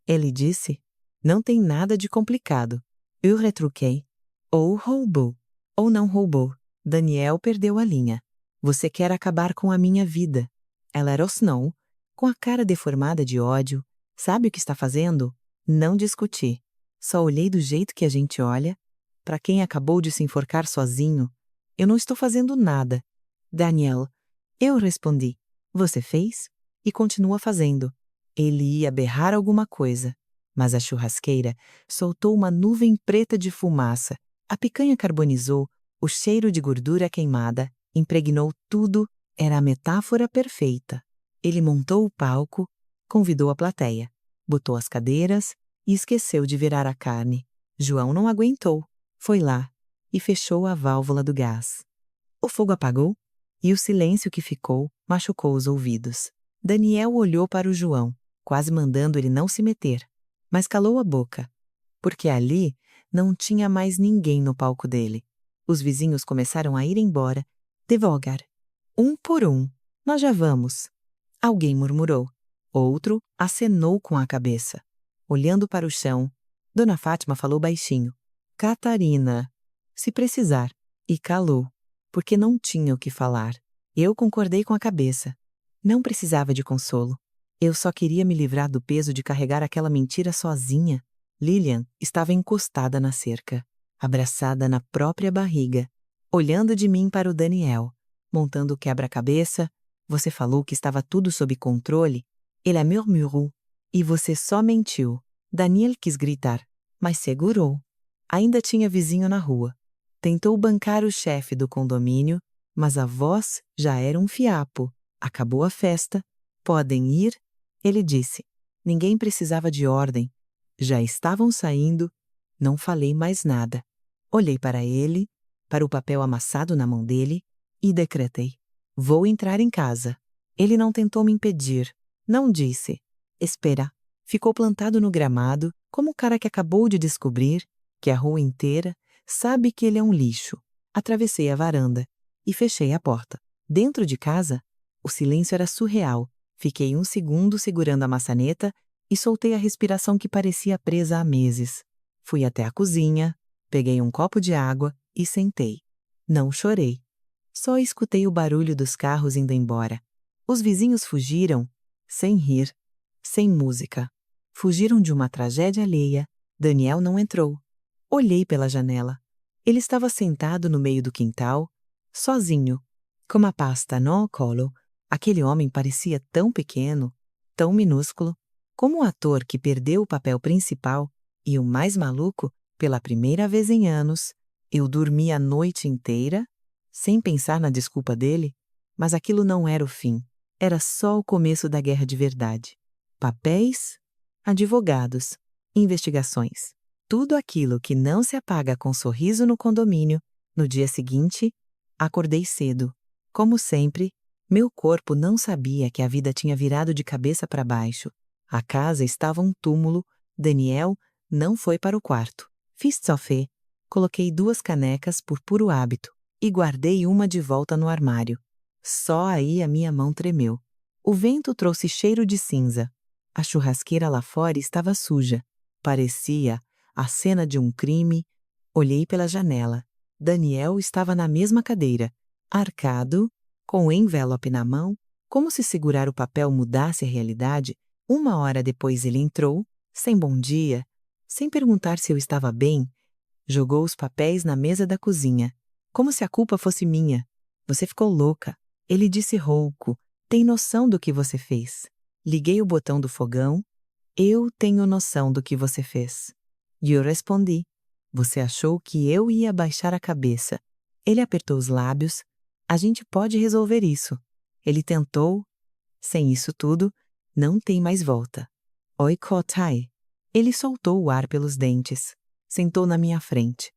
Ele disse. "Não tem nada de complicado." Eu retruquei. Ou roubou, ou não roubou. Daniel perdeu a linha. "Você quer acabar com a minha vida." Ela rosnou, com a cara deformada de ódio. "Sabe o que está fazendo?" Não discuti. Só olhei do jeito que a gente olha. Para quem acabou de se enforcar sozinho. "Eu não estou fazendo nada." "Daniel." Eu respondi. "Você fez?" E continua fazendo. Ele ia berrar alguma coisa. Mas a churrasqueira soltou uma nuvem preta de fumaça. A picanha carbonizou, o cheiro de gordura queimada impregnou tudo, era a metáfora perfeita. Ele montou o palco, convidou a plateia, botou as cadeiras e esqueceu de virar a carne. João não aguentou, foi lá e fechou a válvula do gás. O fogo apagou e o silêncio que ficou machucou os ouvidos. Daniel olhou para o João, quase mandando ele não se meter, mas calou a boca, porque ali não tinha mais ninguém no palco dele. Os vizinhos começaram a ir embora, devagar, um por um. "Nós já vamos." Alguém murmurou. Outro acenou com a cabeça. Olhando para o chão, Dona Fátima falou baixinho. "Catarina, se precisar." E calou, porque não tinha o que falar. Eu concordei com a cabeça. Não precisava de consolo. Eu só queria me livrar do peso de carregar aquela mentira sozinha. Lilian estava encostada na cerca. abraçada na própria barriga, olhando de mim para o Daniel, montando o quebra-cabeça. Você falou que estava tudo sob controle. Ele murmurou. E você só mentiu. Daniel quis gritar, mas segurou. Ainda tinha vizinho na rua. Tentou bancar o chefe do condomínio, mas a voz já era um fiapo. Acabou a festa. Podem ir? Ele disse. Ninguém precisava de ordem. Já estavam saindo. Não falei mais nada. Olhei para ele, para o papel amassado na mão dele, e decretei. Vou entrar em casa. Ele não tentou me impedir. Não disse. Espera. Ficou plantado no gramado, como o cara que acabou de descobrir que a rua inteira sabe que ele é um lixo. Atravessei a varanda e fechei a porta. Dentro de casa, o silêncio era surreal. Fiquei um segundo segurando a maçaneta e soltei a respiração que parecia presa há meses. Fui até a cozinha, peguei um copo de água e sentei. Não chorei. Só escutei o barulho dos carros indo embora. Os vizinhos fugiram, sem rir, sem música. Fugiram de uma tragédia alheia. Daniel não entrou. Olhei pela janela. Ele estava sentado no meio do quintal, sozinho, com uma pasta no colo. Aquele homem parecia tão pequeno, tão minúsculo, como um ator que perdeu o papel principal. E o mais maluco, pela primeira vez em anos, eu dormi a noite inteira, sem pensar na desculpa dele, mas aquilo não era o fim. Era só o começo da guerra de verdade. Papéis, advogados, investigações. Tudo aquilo que não se apaga com sorriso no condomínio. No dia seguinte, acordei cedo. Como sempre, meu corpo não sabia que a vida tinha virado de cabeça para baixo. A casa estava um túmulo. Daniel não foi para o quarto. Fiz café, coloquei 2 canecas por puro hábito e guardei uma de volta no armário. Só aí a minha mão tremeu. O vento trouxe cheiro de cinza. A churrasqueira lá fora estava suja. Parecia a cena de um crime. Olhei pela janela. Daniel estava na mesma cadeira, arcado, com o envelope na mão, como se segurar o papel mudasse a realidade. 1 hora depois ele entrou, sem bom dia, sem perguntar se eu estava bem, jogou os papéis na mesa da cozinha, como se a culpa fosse minha. Você ficou louca. Ele disse rouco. Tem noção do que você fez? Liguei o botão do fogão. Eu tenho noção do que você fez. E eu respondi. Você achou que eu ia baixar a cabeça. Ele apertou os lábios. A gente pode resolver isso. Ele tentou. Sem isso tudo, não tem mais volta. Oi, Kotai. Ele soltou o ar pelos dentes. Sentou na minha frente.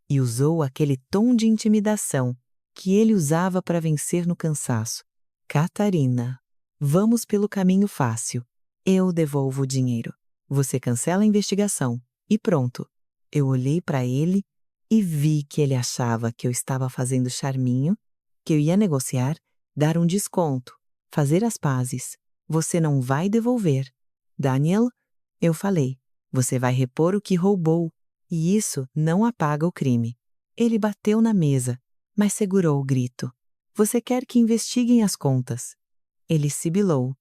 E usou aquele tom de intimidação que ele usava para vencer no cansaço. Catarina, vamos pelo caminho fácil. Eu devolvo o dinheiro. Você cancela a investigação. E pronto. Eu olhei para ele e vi que ele achava que eu estava fazendo charminho, que eu ia negociar, dar um desconto, fazer as pazes. Você não vai devolver. Daniel, eu falei, você vai repor o que roubou, e isso não apaga o crime. Ele bateu na mesa, mas segurou o grito. Você quer que investiguem as contas. Ele sibilou.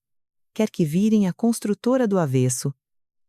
Quer que virem a construtora do avesso.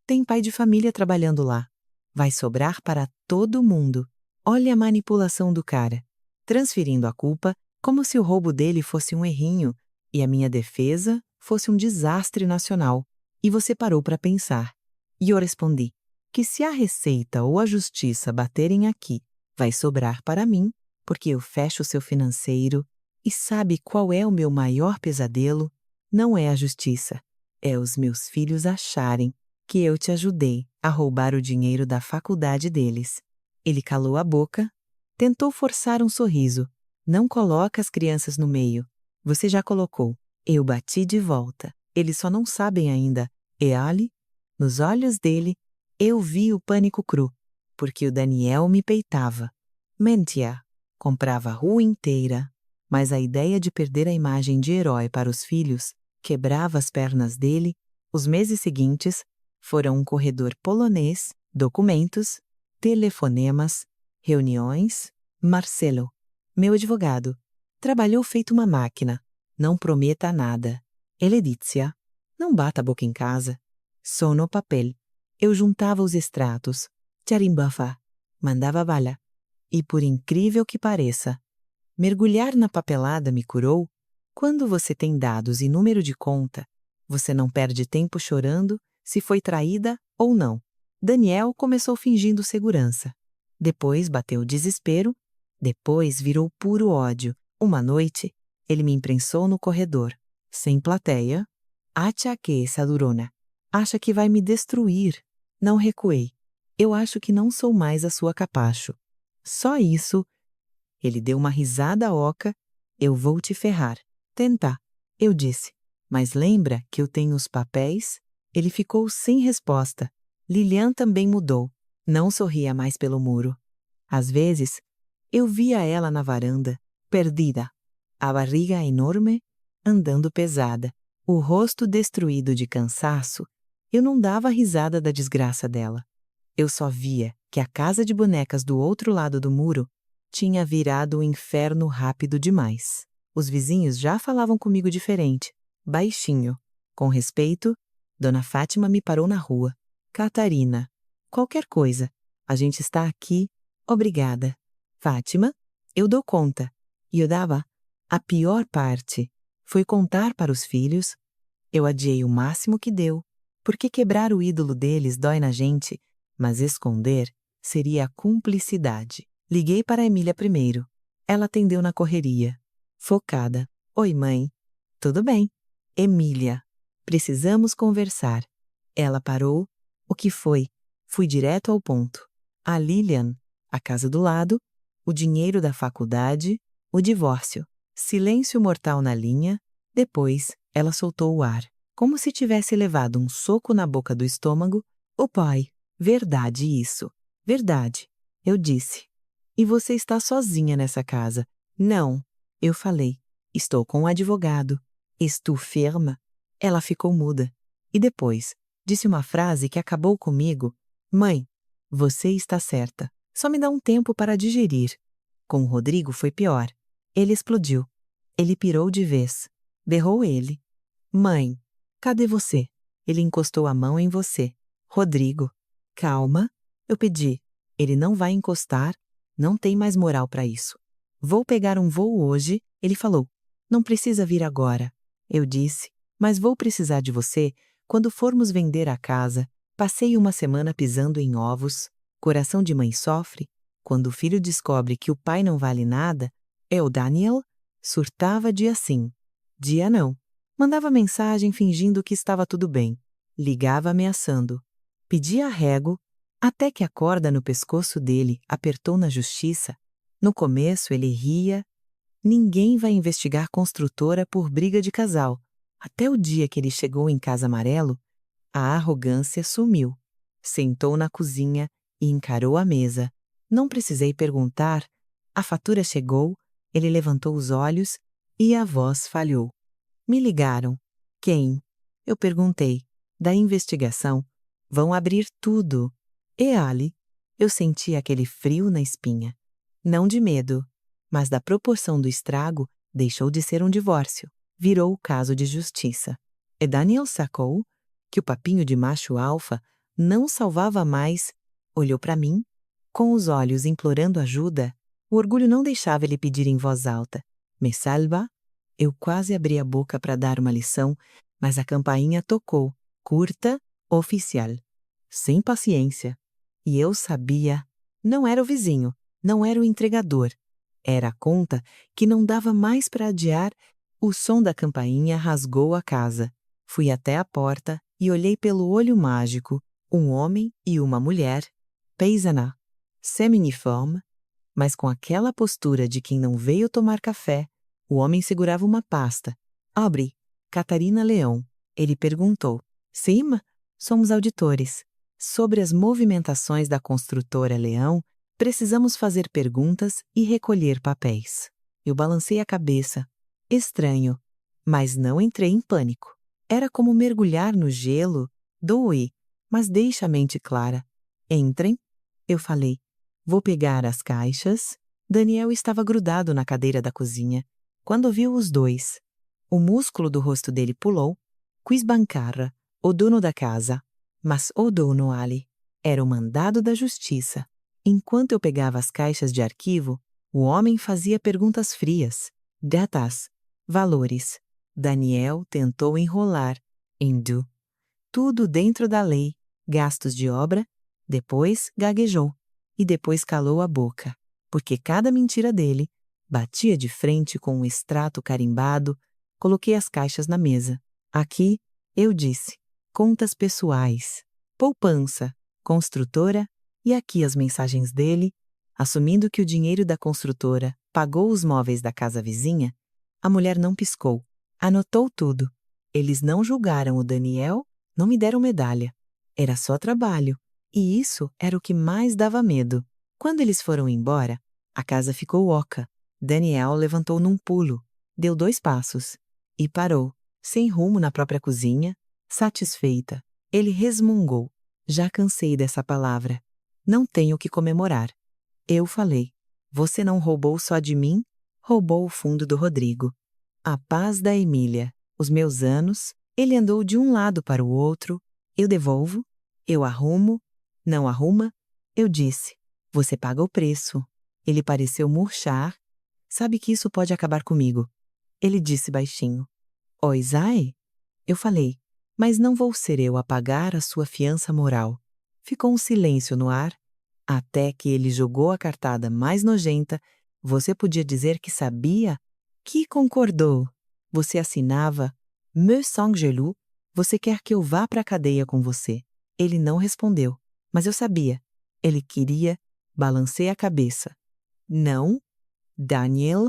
Tem pai de família trabalhando lá. Vai sobrar para todo mundo. Olha a manipulação do cara. Transferindo a culpa como se o roubo dele fosse um errinho e a minha defesa fosse um desastre nacional. E você parou para pensar. E eu respondi que se a Receita ou a Justiça baterem aqui, vai sobrar para mim, porque eu fecho o seu financeiro. E sabe qual é o meu maior pesadelo? Não é a justiça. É os meus filhos acharem que eu te ajudei a roubar o dinheiro da faculdade deles. Ele calou a boca, tentou forçar um sorriso. Não coloca as crianças no meio. Você já colocou. Eu bati de volta. Eles só não sabem ainda. E ali, nos olhos dele, eu vi o pânico cru, porque o Daniel me peitava. Mentia. Comprava a rua inteira. Mas a ideia de perder a imagem de herói para os filhos quebrava as pernas dele. Os meses seguintes foram um corredor polonês, documentos, telefonemas, reuniões. Marcelo, meu advogado, trabalhou feito uma máquina. Não prometa nada. Eledícia, não bata a boca em casa. Só no papel. Eu juntava os extratos. Charimbafa, mandava bala. E por incrível que pareça, mergulhar na papelada me curou. Quando você tem dados e número de conta, você não perde tempo chorando se foi traída ou não. Daniel começou fingindo segurança. Depois bateu o desespero. Depois virou puro ódio. Uma noite, ele me imprensou no corredor. Sem plateia. Acha que essa durona. Acha que vai me destruir. Não recuei. Eu acho que não sou mais a sua capacho. Só isso. Ele deu uma risada oca. Eu vou te ferrar. Tentar. Eu disse. Mas lembra que eu tenho os papéis? Ele ficou sem resposta. Lilian também mudou. Não sorria mais pelo muro. Às vezes, eu via ela na varanda, perdida. A barriga enorme, andando pesada. O rosto destruído de cansaço. Eu não dava risada da desgraça dela. Eu só via que a casa de bonecas do outro lado do muro tinha virado um inferno rápido demais. Os vizinhos já falavam comigo diferente, baixinho. Com respeito, Dona Fátima me parou na rua. Catarina, qualquer coisa. A gente está aqui. Obrigada. Fátima, eu dou conta. E eu dava. A pior parte foi contar para os filhos. Eu adiei o máximo que deu, porque quebrar o ídolo deles dói na gente, mas esconder seria a cumplicidade. Liguei para a Emília primeiro. Ela atendeu na correria. Focada. Oi, mãe. Tudo bem. Emília. Precisamos conversar. Ela parou. O que foi? Fui direto ao ponto. A Lilian, a casa do lado, o dinheiro da faculdade, o divórcio. Silêncio mortal na linha. Depois, ela soltou o ar, como se tivesse levado um soco na boca do estômago. O pai. Verdade isso. Verdade. Eu disse. E você está sozinha nessa casa? Não. Eu falei. Estou com um advogado. Estou firme. Ela ficou muda. E depois, disse uma frase que acabou comigo. Mãe, você está certa. Só me dá um tempo para digerir. Com o Rodrigo foi pior. Ele explodiu. Ele pirou de vez. Berrou ele. Mãe, cadê você? Ele encostou a mão em você. Rodrigo. Calma. Eu pedi. Ele não vai encostar. Não tem mais moral para isso. Vou pegar um voo hoje. Ele falou. Não precisa vir agora. Eu disse. Mas vou precisar de você quando formos vender a casa. Passei uma semana pisando em ovos. Coração de mãe sofre. Quando o filho descobre que o pai não vale nada, o Daniel surtava dia sim, dia não. Mandava mensagem fingindo que estava tudo bem. Ligava ameaçando. Pedia arrego, até que a corda no pescoço dele apertou na justiça. No começo ele ria. Ninguém vai investigar construtora por briga de casal. Até o dia que ele chegou em Casa Amarelo, a arrogância sumiu. Sentou na cozinha e encarou a mesa. Não precisei perguntar. A fatura chegou, ele levantou os olhos e a voz falhou. Me ligaram. Quem? Eu perguntei. Da investigação. Vão abrir tudo. E Ali? Eu senti aquele frio na espinha. Não de medo, mas da proporção do estrago, deixou de ser um divórcio. Virou caso de justiça. E Daniel sacou que o papinho de macho alfa não salvava mais. Olhou para mim, com os olhos implorando ajuda. O orgulho não deixava ele pedir em voz alta. Me salva? Eu quase abri a boca para dar uma lição, mas a campainha tocou, curta, oficial. Sem paciência. E eu sabia. Não era o vizinho, não era o entregador. Era a conta que não dava mais para adiar. O som da campainha rasgou a casa. Fui até a porta e olhei pelo olho mágico. Um homem e uma mulher. Paisana. Semi-uniforme, mas com aquela postura de quem não veio tomar café. O homem segurava uma pasta. Abre. Catarina Leão. Ele perguntou. Sim, somos auditores. Sobre as movimentações da construtora Leão, precisamos fazer perguntas e recolher papéis. Eu balancei a cabeça. Estranho, mas não entrei em pânico. Era como mergulhar no gelo. Doei, mas deixa a mente clara. Entrem. Eu falei. Vou pegar as caixas. Daniel estava grudado na cadeira da cozinha. Quando viu os dois, o músculo do rosto dele pulou. Quis bancar o dono da casa. Mas o dono, Ali, era o mandado da justiça. Enquanto eu pegava as caixas de arquivo, o homem fazia perguntas frias. Datas, valores. Daniel tentou enrolar. Hindu. Tudo dentro da lei. Gastos de obra. Depois gaguejou. E depois calou a boca, porque cada mentira dele batia de frente com um extrato carimbado. Coloquei as caixas na mesa. Aqui, eu disse, contas pessoais, poupança, construtora, e aqui as mensagens dele, assumindo que o dinheiro da construtora pagou os móveis da casa vizinha. A mulher não piscou, anotou tudo. Eles não julgaram o Daniel, não me deram medalha. Era só trabalho, e isso era o que mais dava medo. Quando eles foram embora, a casa ficou oca. Daniel levantou num pulo, deu 2 passos e parou, sem rumo na própria cozinha, satisfeita. Ele resmungou. Já cansei dessa palavra. Não tenho o que comemorar. Eu falei. Você não roubou só de mim? Roubou o fundo do Rodrigo. A paz da Emília. Os meus anos. Ele andou de um lado para o outro. Eu devolvo. Eu arrumo. Não arruma? Eu disse. Você paga o preço. Ele pareceu murchar. Sabe que isso pode acabar comigo. Ele disse baixinho. Oisai? Eu falei. Mas não vou ser eu a pagar a sua fiança moral. Ficou um silêncio no ar, até que ele jogou a cartada mais nojenta. Você podia dizer que sabia? Que concordou. Você assinava, me sens jaloux, você quer que eu vá para a cadeia com você. Ele não respondeu, mas eu sabia. Ele queria, balancei a cabeça. Não, Daniel,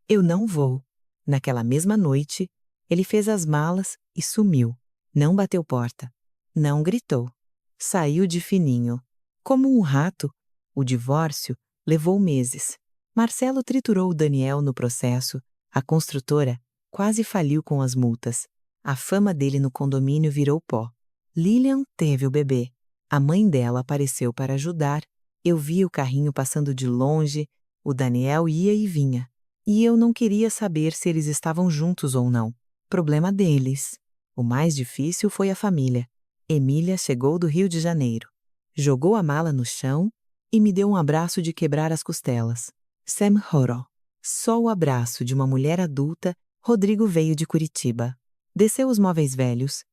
eu não vou. Naquela mesma noite, ele fez as malas e sumiu. Não bateu porta. Não gritou. Saiu de fininho. Como um rato, o divórcio levou meses. Marcelo triturou o Daniel no processo. A construtora quase faliu com as multas. A fama dele no condomínio virou pó. Lilian teve o bebê. A mãe dela apareceu para ajudar. Eu vi o carrinho passando de longe. O Daniel ia e vinha. E eu não queria saber se eles estavam juntos ou não. Problema deles. O mais difícil foi a família. Emília chegou do Rio de Janeiro. Jogou a mala no chão e me deu um abraço de quebrar as costelas. Sam Horo. Só o abraço de uma mulher adulta. Rodrigo veio de Curitiba. Desceu os móveis velhos.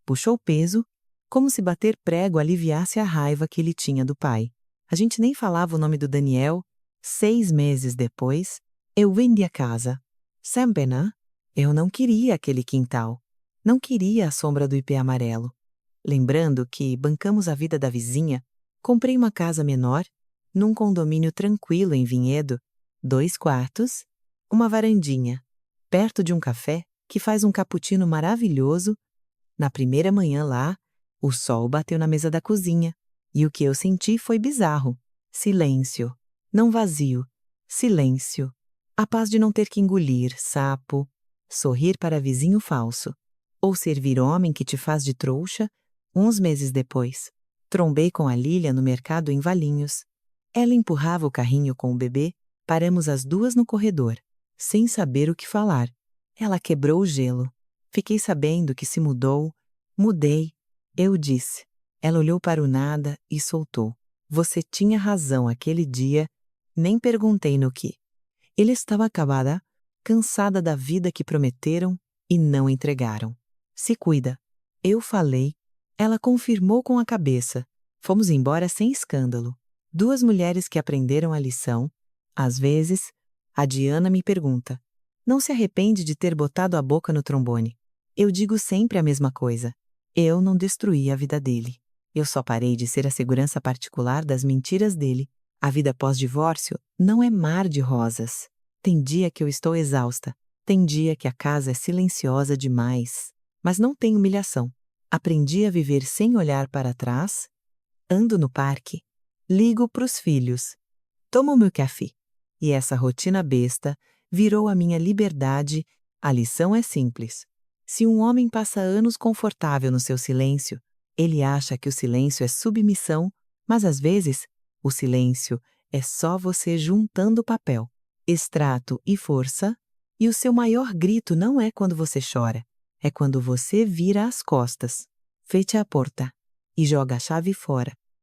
Puxou peso, como se bater prego aliviasse a raiva que ele tinha do pai. A gente nem falava o nome do Daniel. 6 meses depois, eu vendi a casa. Sam Benan, eu não queria aquele quintal. Não queria a sombra do ipê amarelo. Lembrando que bancamos a vida da vizinha, comprei uma casa menor, num condomínio tranquilo em Vinhedo, 2 quartos, uma varandinha, perto de um café que faz um cappuccino maravilhoso. Na primeira manhã lá, o sol bateu na mesa da cozinha, e o que eu senti foi bizarro. Silêncio. Não vazio. Silêncio. A paz de não ter que engolir sapo, sorrir para vizinho falso, ou servir homem que te faz de trouxa. Uns meses depois, trombei com a Lília no mercado em Valinhos. Ela empurrava o carrinho com o bebê, paramos as duas no corredor, sem saber o que falar. Ela quebrou o gelo. Fiquei sabendo que se mudou. Mudei. Eu disse. Ela olhou para o nada e soltou. Você tinha razão aquele dia. Nem perguntei no que. Ele estava acabada, cansada da vida que prometeram e não entregaram. Se cuida. Eu falei. Ela confirmou com a cabeça. Fomos embora sem escândalo. 2 mulheres que aprenderam a lição. Às vezes, a Diana me pergunta. Não se arrepende de ter botado a boca no trombone? Eu digo sempre a mesma coisa. Eu não destruí a vida dele. Eu só parei de ser a segurança particular das mentiras dele. A vida pós-divórcio não é mar de rosas. Tem dia que eu estou exausta. Tem dia que a casa é silenciosa demais. Mas não tem humilhação. Aprendi a viver sem olhar para trás. Ando no parque. Ligo pros filhos. Tomo meu café. E essa rotina besta virou a minha liberdade. A lição é simples. Se um homem passa anos confortável no seu silêncio, ele acha que o silêncio é submissão, mas às vezes o silêncio é só você juntando papel, extrato e força, e o seu maior grito não é quando você chora, é quando você vira as costas, fecha a porta e joga a chave fora.